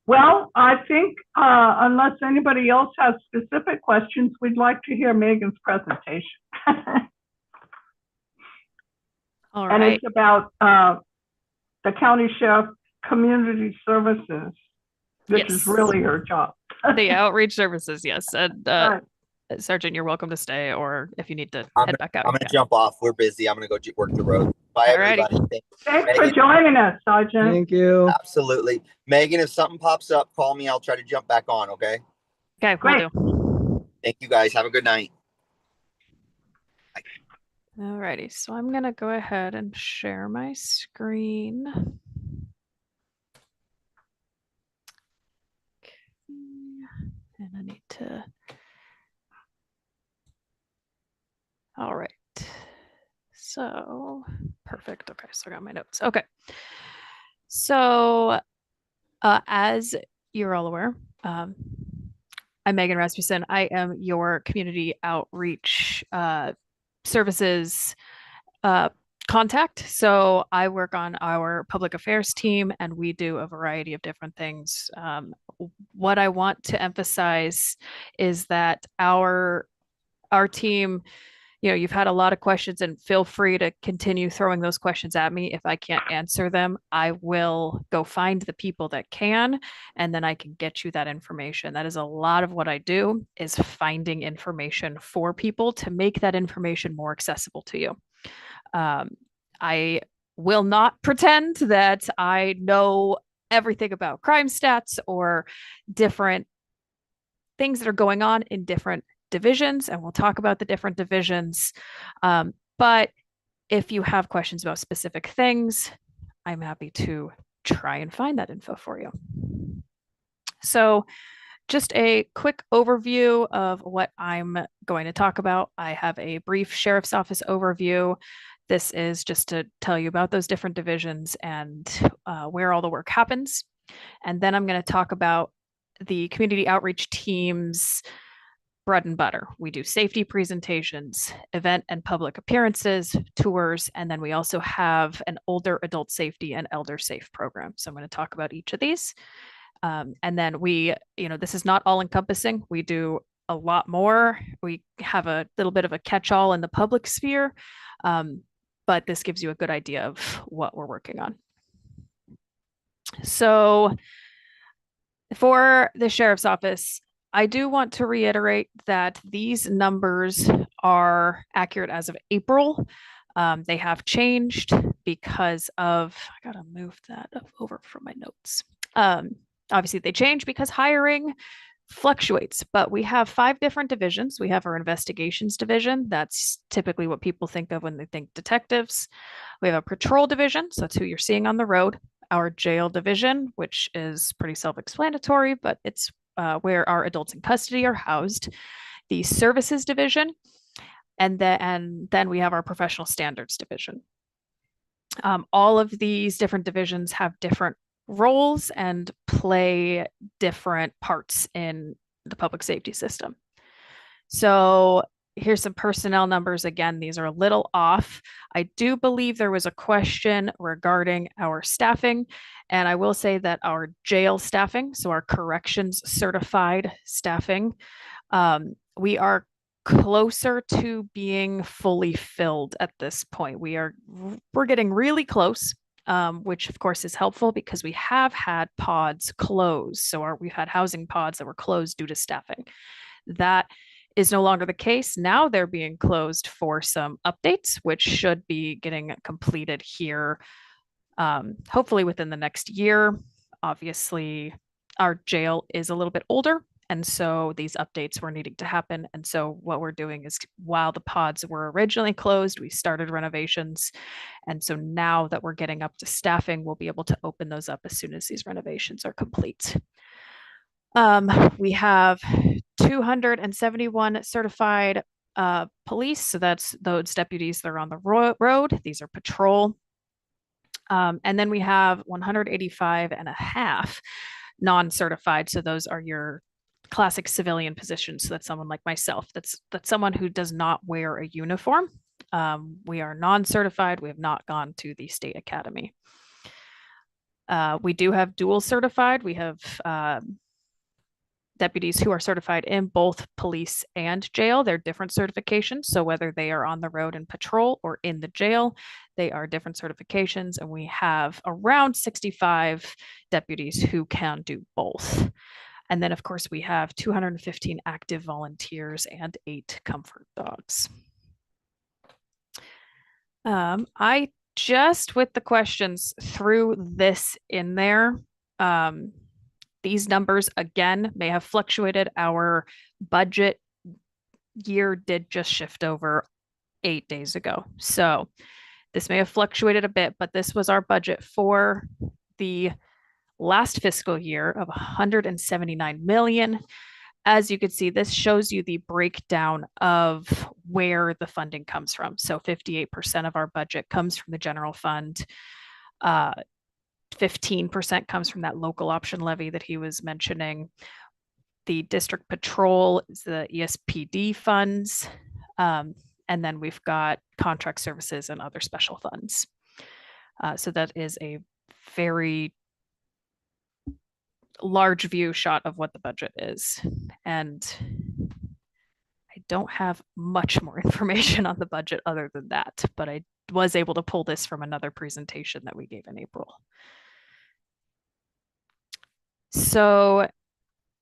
Well, I think unless anybody else has specific questions, we'd like to hear Megan's presentation. All right. And it's about the county sheriff community services, which is really her job. The outreach services, yes. And Right. Sergeant, you're welcome to stay, or if you need to head back out. I'm going to jump off. We're busy. I'm going to go work the road. Bye, everybody. Thanks for joining us, Sergeant. Thank you. Absolutely. Megan, if something pops up, call me. I'll try to jump back on, okay? Okay, Great. will do. Thank you, guys. Have a good night. Bye. Alrighty, so I'm gonna go ahead and share my screen. And I need to, all right. So, perfect. Okay, so I got my notes. Okay. So, as you're all aware, I'm Megan Rasmussen. I am your community outreach services contact. So I work on our public affairs team and we do a variety of different things. What I want to emphasize is that our team, you've had a lot of questions and feel free to continue throwing those questions at me. If I can't answer them, I will go find the people that can, and then I can get you that information. That is a lot of what I do, is finding information for people to make that information more accessible to you. I will not pretend that I know everything about crime stats or different things that are going on in different divisions, and we'll talk about the different divisions. But if you have questions about specific things, I'm happy to try and find that info for you. So just a quick overview of what I'm going to talk about. I have a brief sheriff's office overview. This is just to tell you about those different divisions and where all the work happens. And then I'm going to talk about the community outreach team's bread and butter. We do safety presentations, event and public appearances, tours, and then we also have an older adult safety and elder safe program. So I'm going to talk about each of these. And then this is not all encompassing. We do a lot more. We have a little bit of a catch-all in the public sphere, but this gives you a good idea of what we're working on. So for the sheriff's office, I do want to reiterate that these numbers are accurate as of April. They have changed because of, I gotta move that over from my notes. Obviously they change because hiring fluctuates, but we have 5 different divisions. We have our investigations division. That's typically what people think of when they think detectives. We have a patrol division, so that's who you're seeing on the road. Our jail division, which is pretty self-explanatory, but it's where our adults in custody are housed. The services division, and then we have our professional standards division. All of these different divisions have different roles and play different parts in the public safety system. So here's some personnel numbers. Again, these are a little off. I do believe there was a question regarding our staffing, and I will say that our jail staffing, so our corrections certified staffing, we are closer to being fully filled at this point. We're getting really close, which of course is helpful because we have had pods close. So we've had housing pods that were closed due to staffing. That is no longer the case. Now they're being closed for some updates, which should be getting completed here, hopefully within the next year. Obviously, our jail is a little bit older, and so these updates were needing to happen. And so what we're doing is, while the pods were originally closed, we started renovations. And so now that we're getting up to staffing, we'll be able to open those up as soon as these renovations are complete. We have 271 certified police. So that's those deputies that are on the road. These are patrol. And then we have 185 and a half non-certified. So those are your classic civilian positions. So that's someone like myself. That's someone who does not wear a uniform. We are non-certified. We have not gone to the state academy. We do have dual certified. We have deputies who are certified in both police and jail. They're different certifications. So whether they are on the road and patrol or in the jail, they are different certifications. And we have around 65 deputies who can do both. And then of course we have 215 active volunteers and 8 comfort dogs. I just, with the questions, threw this in there. These numbers, again, may have fluctuated. Our budget year did just shift over 8 days ago. So this may have fluctuated a bit, but this was our budget for the last fiscal year of 179 million. As you can see, this shows you the breakdown of where the funding comes from. So 58% of our budget comes from the general fund. 15% comes from that local option levy that he was mentioning. The district patrol is the ESPD funds. And then we've got contract services and other special funds. So that is a very large view shot of what the budget is. And I don't have much more information on the budget other than that, but I was able to pull this from another presentation that we gave in April. So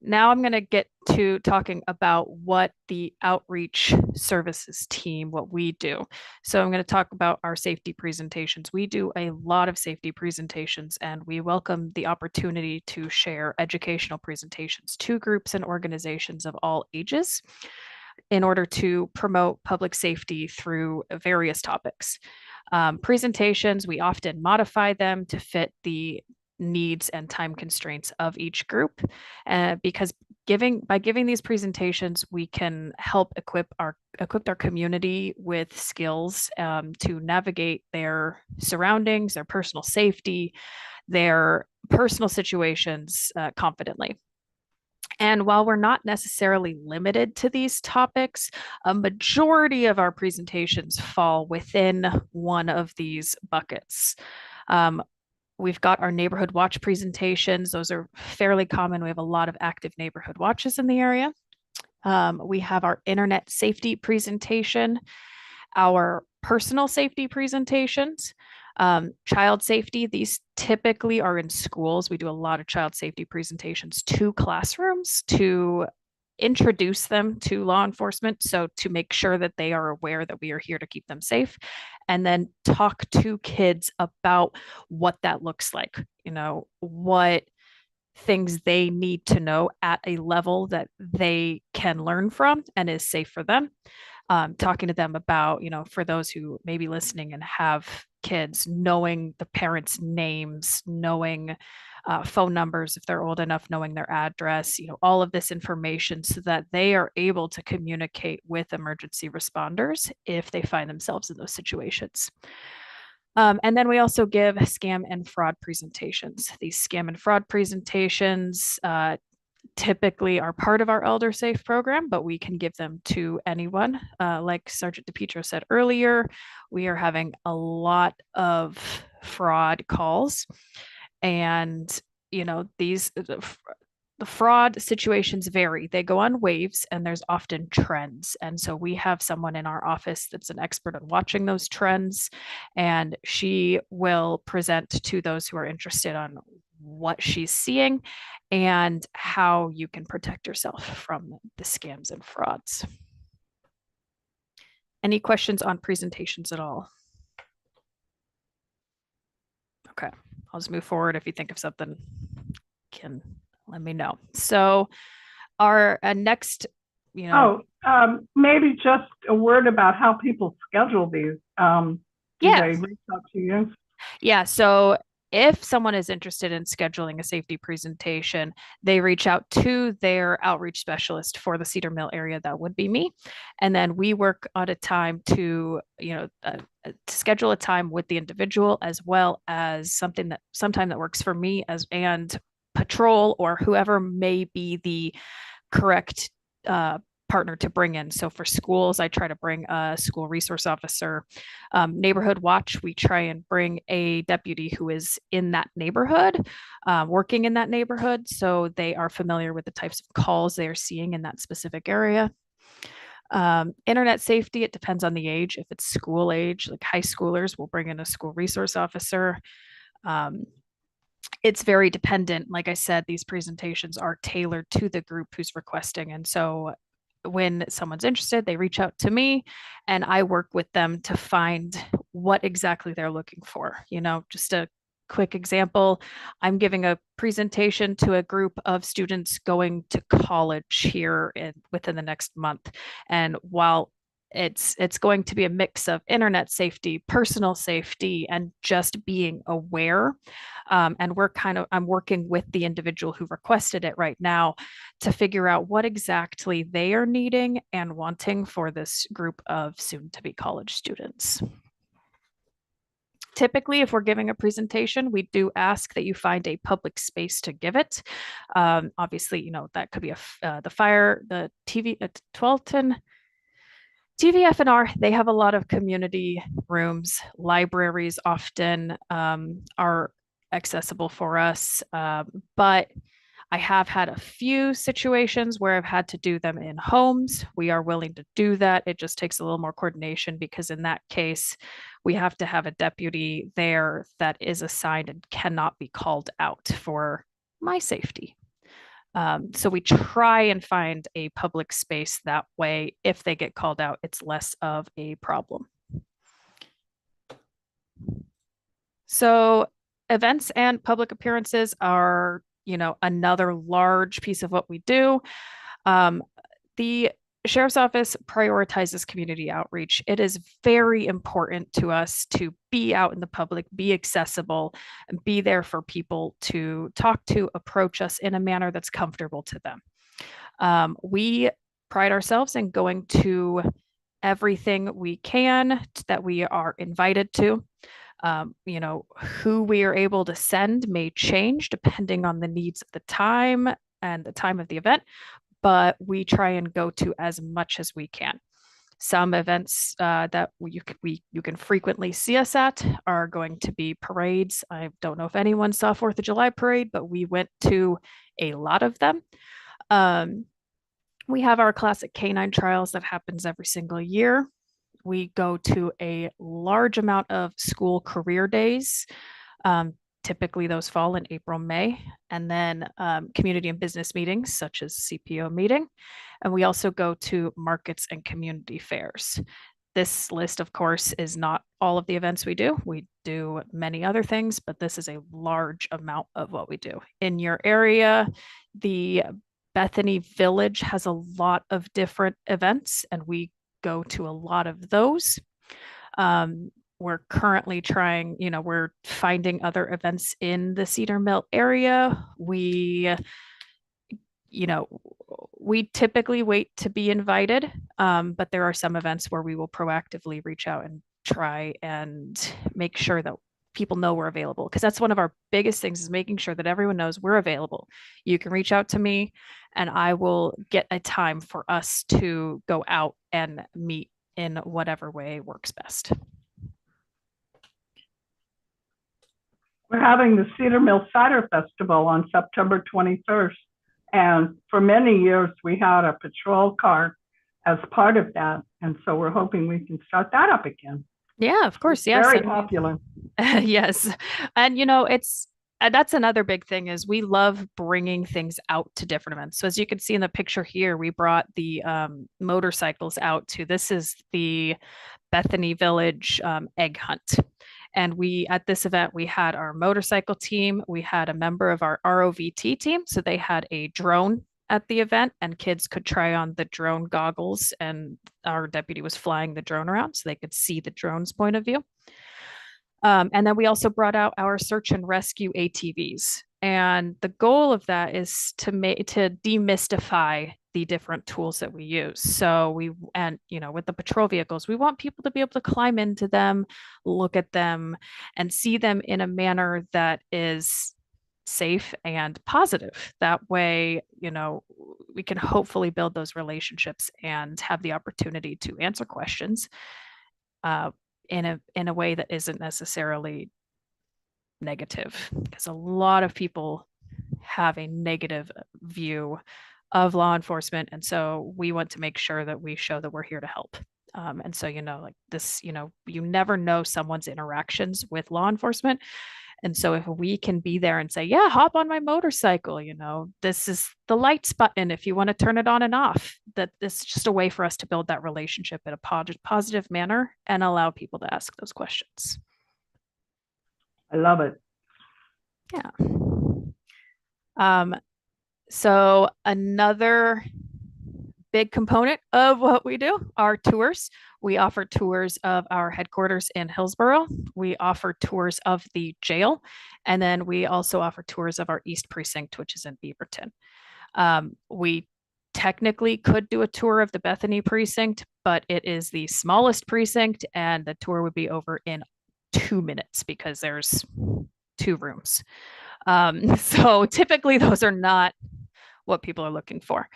now I'm going to get to talking about what the outreach services team, what we do. So I'm going to talk about our safety presentations. We do a lot of safety presentations, and we welcome the opportunity to share educational presentations to groups and organizations of all ages in order to promote public safety through various topics. Presentations, we often modify them to fit the needs and time constraints of each group, because by giving these presentations, we can help equip our community with skills to navigate their surroundings, their personal safety, their personal situations confidently. And while we're not necessarily limited to these topics, a majority of our presentations fall within one of these buckets. We've got our neighborhood watch presentations. Those are fairly common. We have a lot of active neighborhood watches in the area. We have our internet safety presentation, our personal safety presentations, child safety. These typically are in schools. We do a lot of child safety presentations to classrooms to introduce them to law enforcement. So to make sure that they are aware that we are here to keep them safe, and then talk to kids about what that looks like, what things they need to know at a level that they can learn from and is safe for them. Talking to them about, for those who may be listening and have kids, knowing the parents' names, knowing phone numbers if they're old enough, knowing their address, all of this information so that they are able to communicate with emergency responders if they find themselves in those situations. And then we also give scam and fraud presentations. These scam and fraud presentations typically are part of our Elder Safe program, but we can give them to anyone. Like Sergeant DePietro said earlier, we are having a lot of fraud calls, and the fraud situations vary. They go on waves, and there's often trends. And so we have someone in our office that's an expert on watching those trends, and she will present to those who are interested on what she's seeing and how you can protect yourself from the scams and frauds. Any questions on presentations at all? Okay, I'll just move forward. If you think of something, can let me know. So our next, maybe just a word about how people schedule these. Do they reach out to you? Yeah, so if someone is interested in scheduling a safety presentation, they reach out to their outreach specialist for the Cedar Mill area. That would be me. And then we work on a time to schedule a time with the individual, as well as sometime that works for me and patrol or whoever may be the correct partner to bring in. So for schools, I try to bring a school resource officer. Neighborhood watch, we try and bring a deputy who is in that neighborhood, working in that neighborhood, so they are familiar with the types of calls they are seeing in that specific area. Internet safety, it depends on the age. If it's school age, like high schoolers, we'll bring in a school resource officer. It's very dependent. Like I said, these presentations are tailored to the group who's requesting. And so when someone's interested, they reach out to me and I work with them to find what exactly they're looking for. Just a quick example, I'm giving a presentation to a group of students going to college here within the next month. And while it's going to be a mix of internet safety, personal safety, and just being aware. And I'm working with the individual who requested it right now to figure out what exactly they are needing and wanting for this group of soon to be college students. Typically, if we're giving a presentation, we do ask that you find a public space to give it. Obviously, that could be the TV at Twelton. TVF&R, they have a lot of community rooms. Libraries often are accessible for us, but I have had a few situations where I've had to do them in homes. We are willing to do that. It just takes a little more coordination because in that case, we have to have a deputy there that is assigned and cannot be called out for my safety. So we try and find a public space that way. If they get called out, it's less of a problem. So events and public appearances are, another large piece of what we do. The Sheriff's Office prioritizes community outreach. It is very important to us to be out in the public, be accessible, and be there for people to talk to, approach us in a manner that's comfortable to them. We pride ourselves in going to everything we can that we are invited to. Who we are able to send may change depending on the needs of the time and the time of the event, but we try and go to as much as we can. Some events that you can frequently see us at are going to be parades. I don't know if anyone saw 4th of July parade, but we went to a lot of them. We have our classic canine trials that happens every single year. We go to a large amount of school career days. Typically those fall in April, May, and then community and business meetings such as CPO meeting. And we also go to markets and community fairs. This list, of course, is not all of the events we do. We do many other things, but this is a large amount of what we do. In your area, the Bethany Village has a lot of different events, and we go to a lot of those. We're currently we're finding other events in the Cedar Mill area. We typically wait to be invited, but there are some events where we will proactively reach out and try and make sure that people know we're available, because that's one of our biggest things, is making sure that everyone knows we're available. You can reach out to me and I will get a time for us to go out and meet in whatever way works best. We're having the Cedar Mill Cider Festival on September 21st. And for many years, we had a patrol car as part of that. And so we're hoping we can start that up again. Yeah, of course. Yes. Very popular. Yes. And, that's another big thing, is we love bringing things out to different events. So as you can see in the picture here, we brought the motorcycles out to, this is the Bethany Village egg hunt. And at this event, we had our motorcycle team. We had a member of our ROVT team. So they had a drone at the event, and kids could try on the drone goggles, and our deputy was flying the drone around so they could see the drone's point of view. And then we also brought out our search and rescue ATVs. And the goal of that is to demystify the different tools that we use. So with the patrol vehicles, we want people to be able to climb into them, look at them, and see them in a manner that is safe and positive. That way, we can hopefully build those relationships and have the opportunity to answer questions in a way that isn't necessarily negative, because a lot of people have a negative view of law enforcement. And so we want to make sure that we show that we're here to help. And so, like this, you never know someone's interactions with law enforcement. And so if we can be there and say, yeah, hop on my motorcycle, this is the lights button if you want to turn it on and off, that this is just a way for us to build that relationship in a positive manner and allow people to ask those questions. I love it. Yeah. So another big component of what we do are tours. We offer tours of our headquarters in Hillsborough. We offer tours of the jail. And then we also offer tours of our East Precinct, which is in Beaverton. We technically could do a tour of the Bethany precinct, but it is the smallest precinct and the tour would be over in 2 minutes because there's 2 rooms. So typically those are not what people are looking for.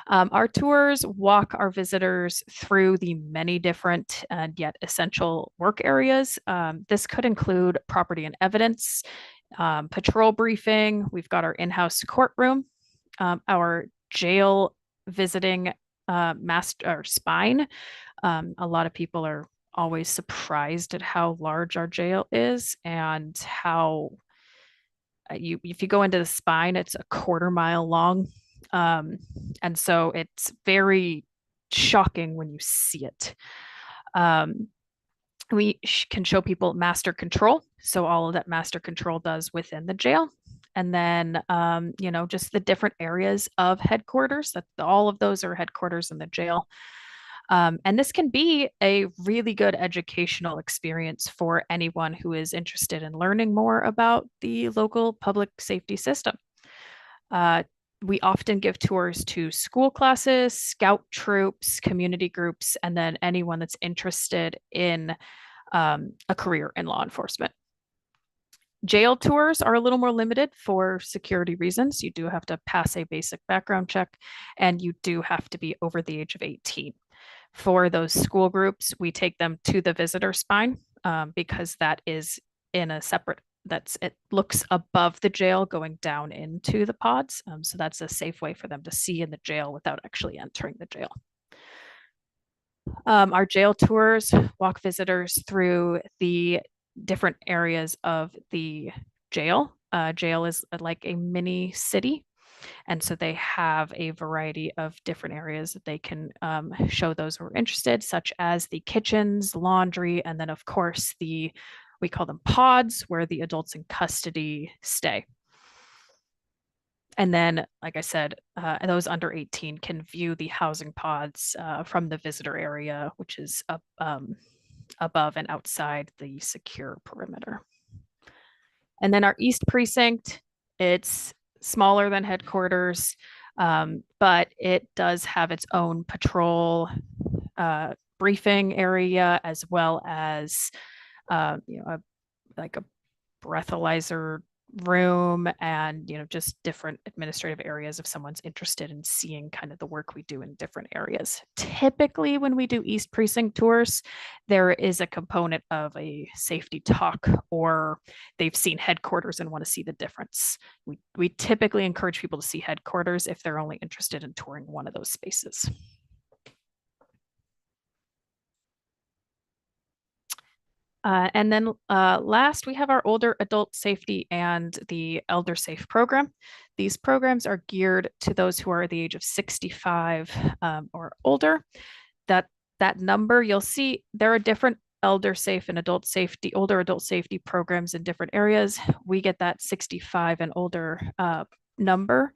Our tours walk our visitors through the many different and yet essential work areas. This could include property and evidence, patrol briefing. We've got our in-house courtroom, our jail visiting master or spine. A lot of people are always surprised at how large our jail is and how if you go into the spine, it's a 1/4 mile long. And so it's very shocking when you see it. We can show people master control. So all of that master control does within the jail. And then, just the different areas of headquarters, that all of those are headquarters in the jail. And this can be a really good educational experience for anyone who is interested in learning more about the local public safety system. We often give tours to school classes, scout troops, community groups, and then anyone that's interested in a career in law enforcement. Jail tours are a little more limited for security reasons. You do have to pass a basic background check, and you do have to be over the age of 18. For those school groups, we take them to the visitor spine because that is in a separate, it looks above the jail going down into the pods. So that's a safe way for them to see in the jail without actually entering the jail. Our jail tours walk visitors through the different areas of the jail. Jail is like a mini city. And so they have a variety of different areas that they can show those who are interested, such as the kitchens, laundry, and then of course we call them pods, where the adults in custody stay. And then, like I said, those under 18 can view the housing pods from the visitor area, which is up above and outside the secure perimeter. And then our East Precinct, it's smaller than headquarters, but it does have its own patrol briefing area, as well as like a breathalyzer room and just different administrative areas if someone's interested in seeing kind of the work we do in different areas. Typically when we do East Precinct tours, there is a component of a safety talk, or they've seen headquarters and want to see the difference. We typically encourage people to see headquarters if they're only interested in touring one of those spaces. And then last, we have our older adult safety and the elder safe program. These programs are geared to those who are the age of 65 or older. That number, you'll see there are different elder safe and adult safety, older adult safety programs in different areas. We get that 65 and older number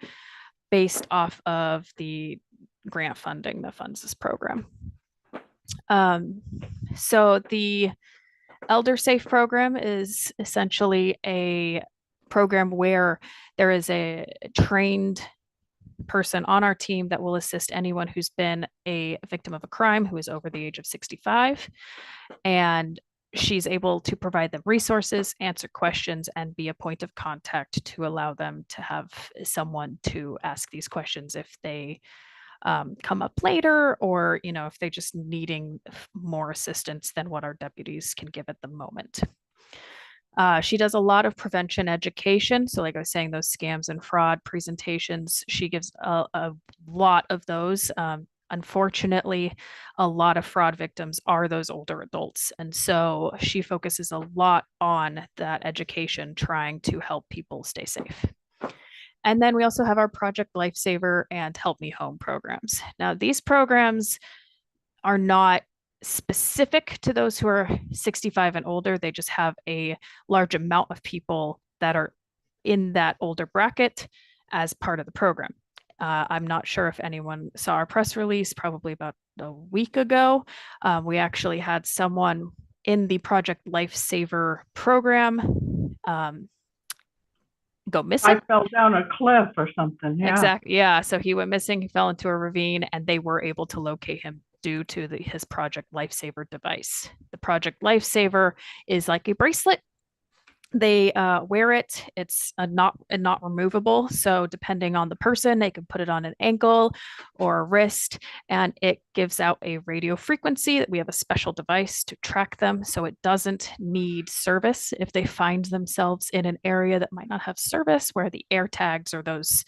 based off of the grant funding that funds this program. So the Elder Safe program is essentially a program where there is a trained person on our team that will assist anyone who's been a victim of a crime who is over the age of 65. And she's able to provide them resources, answer questions, and be a point of contact to allow them to have someone to ask these questions if they come up later, or if they're just needing more assistance than what our deputies can give at the moment. She does a lot of prevention education. So like I was saying, those scams and fraud presentations, she gives a lot of those. Unfortunately, a lot of fraud victims are those older adults. And so she focuses a lot on that education, trying to help people stay safe. And then we also have our Project Lifesaver and Help Me Home programs. Now, these programs are not specific to those who are 65 and older. They just have a large amount of people that are in that older bracket as part of the program. I'm not sure if anyone saw our press release probably about a week ago. We actually had someone in the Project Lifesaver program go missing. I fell down a cliff or something. Yeah. Exactly. Yeah. So he went missing. He fell into a ravine, and they were able to locate him due to his Project Lifesaver device. The Project Lifesaver is like a bracelet. They wear it. It's not removable. So depending on the person, they can put it on an ankle or a wrist, and it gives out a radio frequency that we have a special device to track them. So it doesn't need service if they find themselves in an area that might not have service, where the air tags or those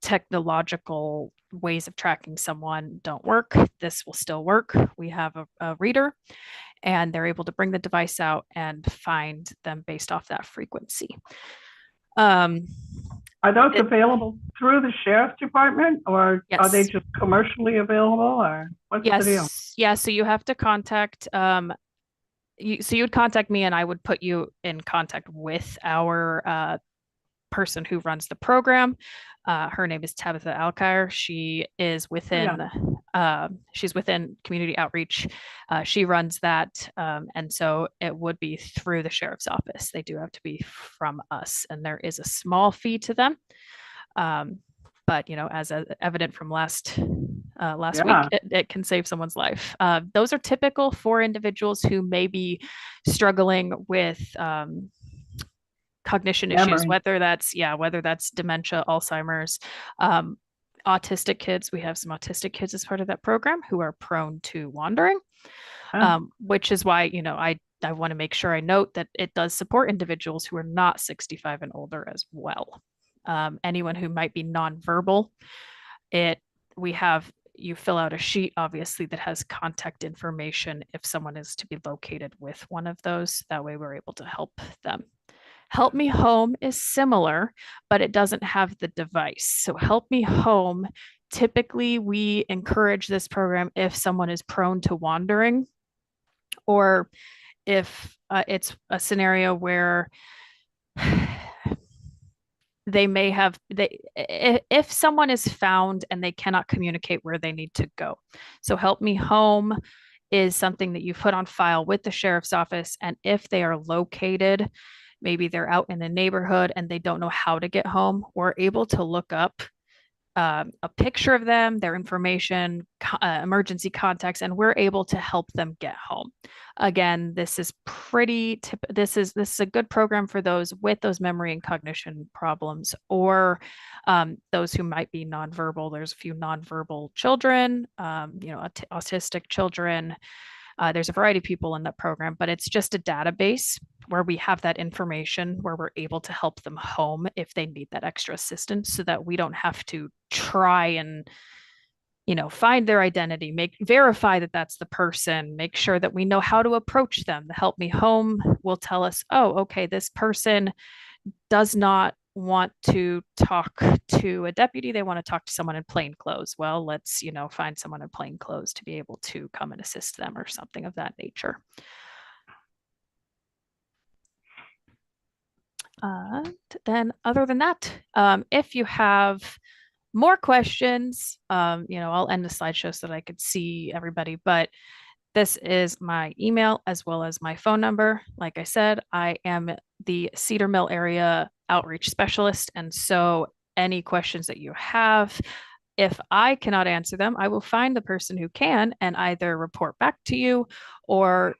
technological ways of tracking someone don't work. This will still work. We have a reader, and they're able to bring the device out and find them based off that frequency. Are those available through the sheriff's department, or yes. Are they just commercially available, or what's yes. the deal? Yeah, so you have to contact you'd contact me, and I would put you in contact with our person who runs the program. Her name is Tabitha Alkire. She is within she's within community outreach. She runs that, and so it would be through the sheriff's office. They do have to be from us, and there is a small fee to them. But as evident from last week, it can save someone's life. Those are typical for individuals who may be struggling with cognition issues, whether that's dementia, Alzheimer's, autistic kids. We have some autistic kids as part of that program who are prone to wandering, which is why I want to make sure I note that it does support individuals who are not 65 and older as well. Anyone who might be nonverbal, you fill out a sheet, obviously, that has contact information if someone is to be located with one of those. That way we're able to help them. Help Me Home is similar, but it doesn't have the device. So Help Me Home, typically we encourage this program if someone is prone to wandering, or if it's a scenario where if someone is found and they cannot communicate where they need to go. So Help Me Home is something that you put on file with the sheriff's office, and if they are located, maybe they're out in the neighborhood and they don't know how to get home, we're able to look up a picture of them, their information, emergency contacts, and we're able to help them get home. Again, this is this is a good program for those with those memory and cognition problems, or those who might be nonverbal. There's a few nonverbal children, autistic children. There's a variety of people in that program, but it's just a database where we have that information, where we're able to help them home if they need that extra assistance, so that we don't have to try and find their identity, verify that that's the person, make sure that we know how to approach them. The Help Me Home will tell us, oh, okay, this person does not want to talk to a deputy, they want to talk to someone in plain clothes. Well, let's find someone in plain clothes to be able to come and assist them, or something of that nature. Then other than that, if you have more questions, I'll end the slideshow so that I could see everybody, but this is my email as well as my phone number. Like I said, I am the Cedar Mill area outreach specialist, and so any questions that you have, if I cannot answer them, I will find the person who can and either report back to you, or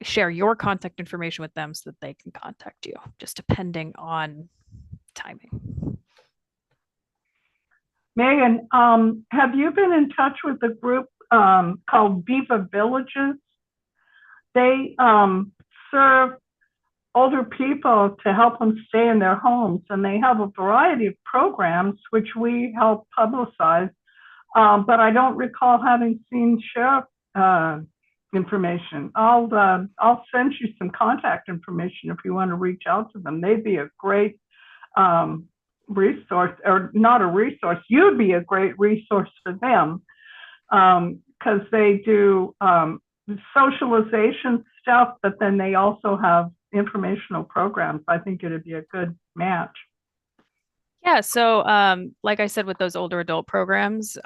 share your contact information with them so that they can contact you, just depending on timing. Megan, have you been in touch with a group called Viva Villages? They serve older people to help them stay in their homes, and they have a variety of programs which we help publicize. But I don't recall having seen sheriff information. I'll send you some contact information if you want to reach out to them. They'd be a great resource, or not a resource. You'd be a great resource for them, because they do socialization stuff, but then they also have informational programs. I think it'd be a good match. Yeah, so like I said with those older adult programs,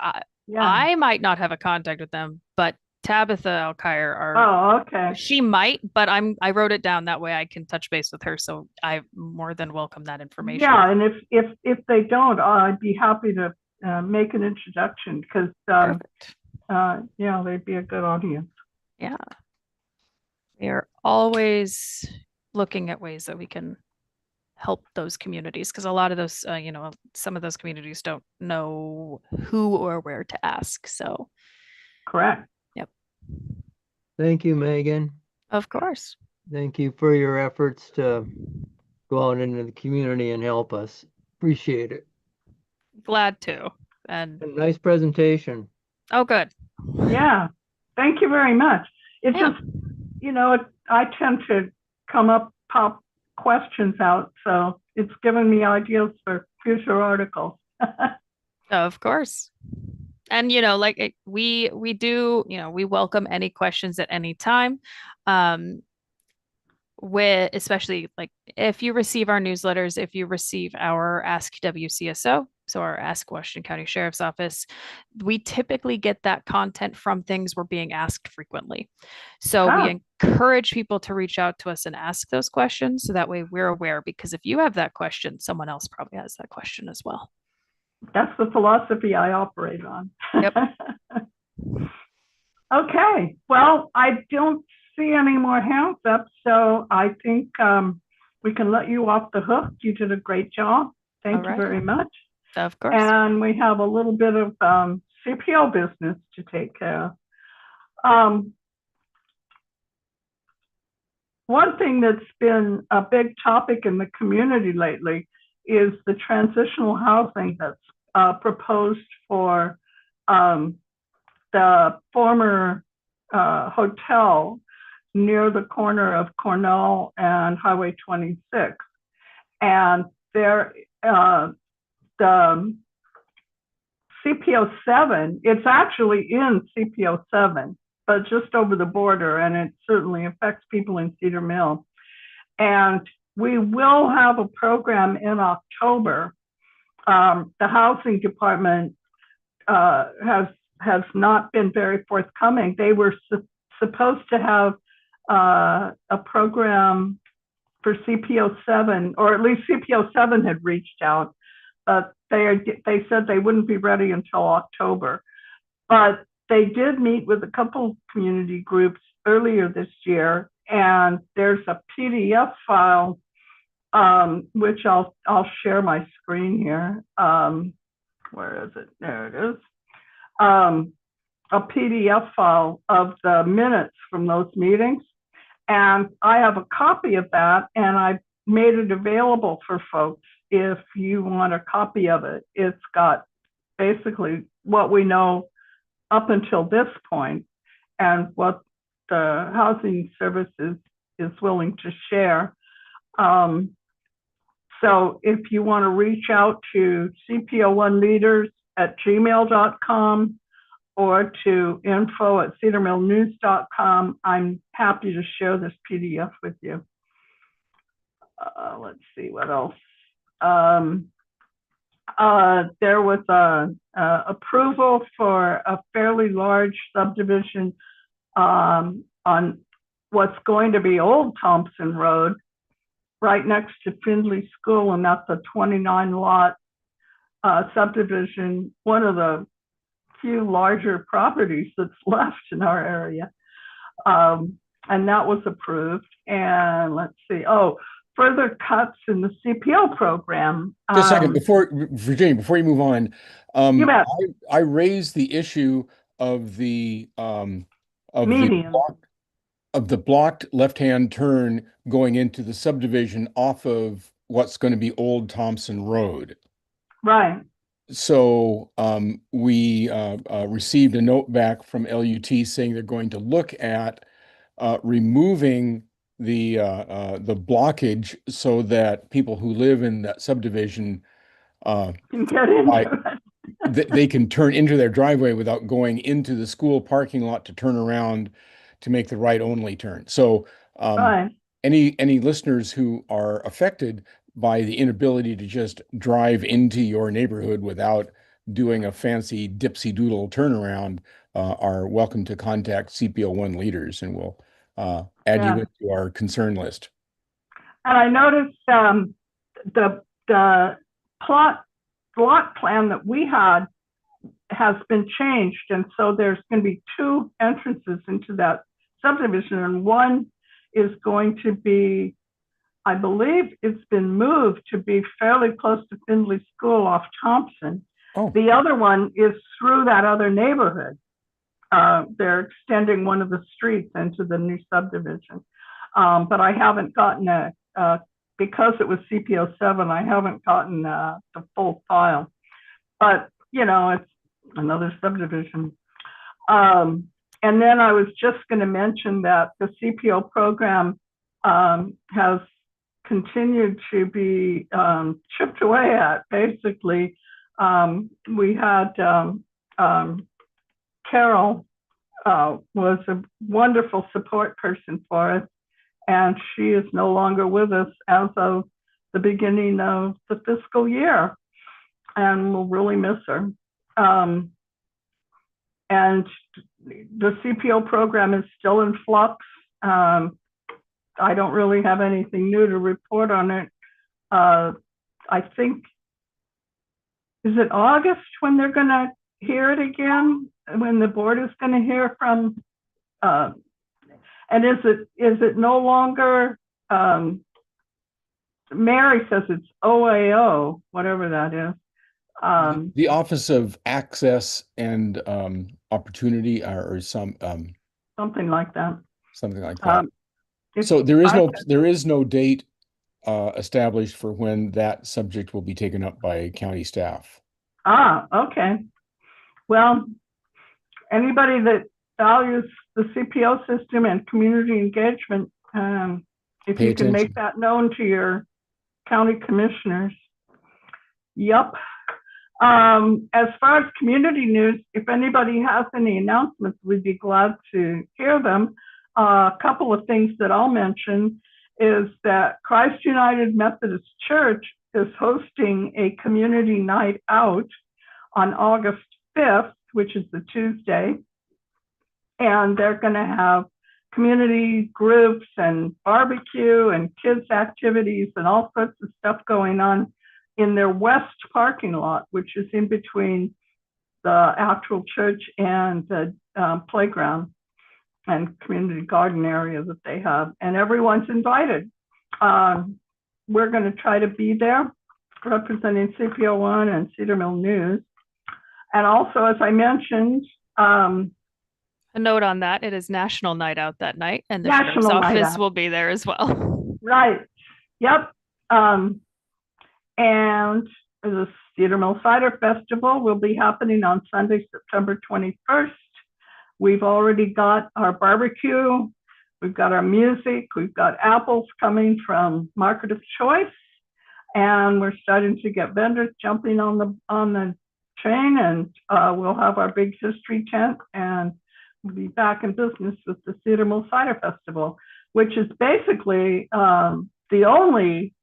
Yeah. I might not have a contact with them, but Tabitha Alkire Oh, okay. she might, but I wrote it down that way I can touch base with her, so I more than welcome that information. Yeah, and if they don't, I'd be happy to make an introduction because Perfect. yeah, they'd be a good audience. Yeah. We are always looking at ways that we can help those communities because a lot of those, some of those communities don't know who or where to ask. So, Correct. yep. Thank you, Megan. Of course. Thank you for your efforts to go out into the community and help us. Appreciate it. Glad to. And nice presentation. Oh, good. Yeah. Thank you very much. It Yeah. just, I tend to pop questions out, so it's given me ideas for future articles. Of course. And we do, we welcome any questions at any time. Especially like if you receive our newsletters, if you receive our Ask WCSO, so our Ask Washington County Sheriff's Office, we typically get that content from things we're being asked frequently. So we encourage people to reach out to us and ask those questions so that way we're aware, because if you have that question, someone else probably has that question as well. That's the philosophy I operate on. Yep. Okay. Well, I don't see any more hands up, so I think we can let you off the hook. You did a great job. Thank you very much. Of course. And we have a little bit of CPO business to take care of. One thing that's been a big topic in the community lately is the transitional housing that's proposed for the former hotel near the corner of Cornell and Highway 26. And there, the CPO 7, it's actually in CPO 7, but just over the border, and it certainly affects people in Cedar Mill. And we will have a program in October. The housing department has not been very forthcoming. They were supposed to have a program for CPO 7, or at least CPO 7 had reached out, but they said they wouldn't be ready until October. But they did meet with a couple community groups earlier this year, and there's a PDF file, which I'll share my screen here. Where is it? There it is. A PDF file of the minutes from those meetings. And I have a copy of that, and I made it available for folks if you want a copy of it. It's got basically what we know up until this point and what the housing services is willing to share. So if you want to reach out to cpo1leaders@gmail.com or to info@cedarmillnews.com, I'm happy to share this PDF with you. Let's see what else. There was a approval for a fairly large subdivision on what's going to be Old Thompson Road, right next to Findlay School, and that's a 29-lot subdivision, one of the few larger properties that's left in our area. And that was approved. And let's see, further cuts in the CPO program. Just a second, Virginia, before you move on, you bet. I raised the issue of the blocked left-hand turn going into the subdivision off of what's going to be Old Thompson Road. Right. So we received a note back from LUT saying they're going to look at removing the blockage so that people who live in that subdivision can get into it. They can turn into their driveway without going into the school parking lot to turn around to make the right only turn. So any listeners who are affected, by the inability to just drive into your neighborhood without doing a fancy dipsy doodle turnaround, are welcome to contact CPO1 leaders, and we'll add you into our concern list. And I noticed the lot plan that we had has been changed, and so there's going to be 2 entrances into that subdivision, and one is going to be, I believe it's been moved to be fairly close to Findlay School off Thompson. Oh. The other one is through that other neighborhood. They're extending one of the streets into the new subdivision. But I haven't gotten because it was CPO7, I haven't gotten the full file. But, you know, it's another subdivision. And then I was just going to mention that the CPO program has continued to be chipped away at. Basically, we had Carol was a wonderful support person for us, and she is no longer with us as of the beginning of the fiscal year, and we'll really miss her. And the CPO program is still in flux. I don't really have anything new to report on it. I think, is it August when they're going to hear it again? When the board is going to hear from, and is it no longer, Mary says it's OAO, whatever that is. The Office of Access and Opportunity, or something like that. Something like that. So there is no date established for when that subject will be taken up by county staff. Okay. Well, anybody that values the CPO system and community engagement, if you can make that known to your county commissioners. Yep. As far as community news, if anybody has any announcements, we'd be glad to hear them. A couple of things that I'll mention is that Christ United Methodist Church is hosting a community night out on August 5th, which is the Tuesday. And they're going to have community groups and barbecue and kids activities and all sorts of stuff going on in their west parking lot, which is in between the actual church and the playground and community garden area that they have. And everyone's invited. We're going to try to be there representing CPO1 and Cedar Mill News. And also, as I mentioned, a note on that, it is National Night Out that night, and the sheriff's office will be there as well. Right. Yep. And the Cedar Mill Cider Festival will be happening on Sunday, September 21st. We've already got our barbecue. We've got our music. We've got apples coming from Market of Choice. And we're starting to get vendors jumping on the train, and we'll have our big history tent, and we'll be back in business with the Cedar Mill Cider Festival, which is basically the only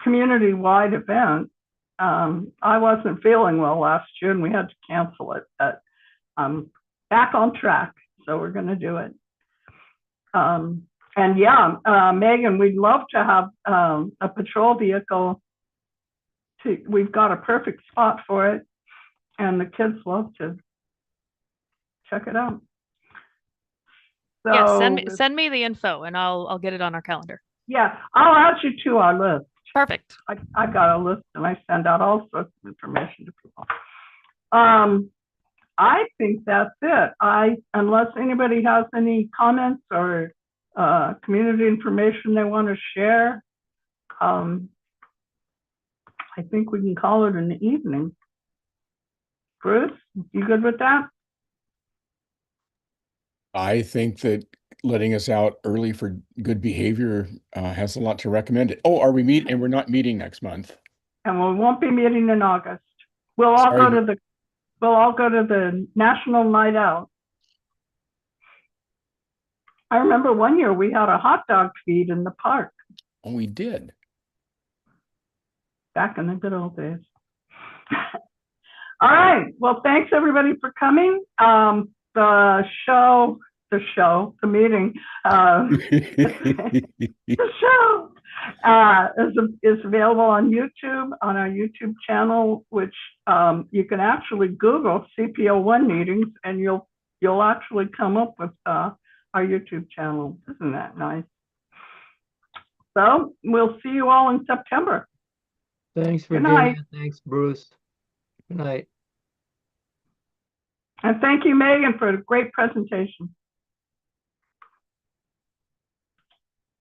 community-wide event. I wasn't feeling well last year and we had to cancel it, but I'm back on track, so we're going to do it. And yeah, Megan, we'd love to have a patrol vehicle. We've got a perfect spot for it, and the kids love to check it out. So, yeah, send me the info and I'll get it on our calendar. Yeah, I'll add you to our list. Perfect. I got a list and I send out all sorts of information to people. I think that's it. Unless anybody has any comments or community information they want to share, I think we can call it an evening. Bruce, you good with that? I think that letting us out early for good behavior has a lot to recommend it. Oh, we're not meeting next month. And we won't be meeting in August. We'll all go to the National Night Out. I remember one year we had a hot dog feed in the park. Oh, we did. back in the good old days. All right. Well, thanks everybody for coming. The meeting, the show is available on YouTube, on our YouTube channel, which you can actually Google CPO1 meetings, and you'll actually come up with our YouTube channel. Isn't that nice? So we'll see you all in September. Thanks, Good night. Virginia. Thanks, Bruce. Good night. And thank you, Megan, for a great presentation.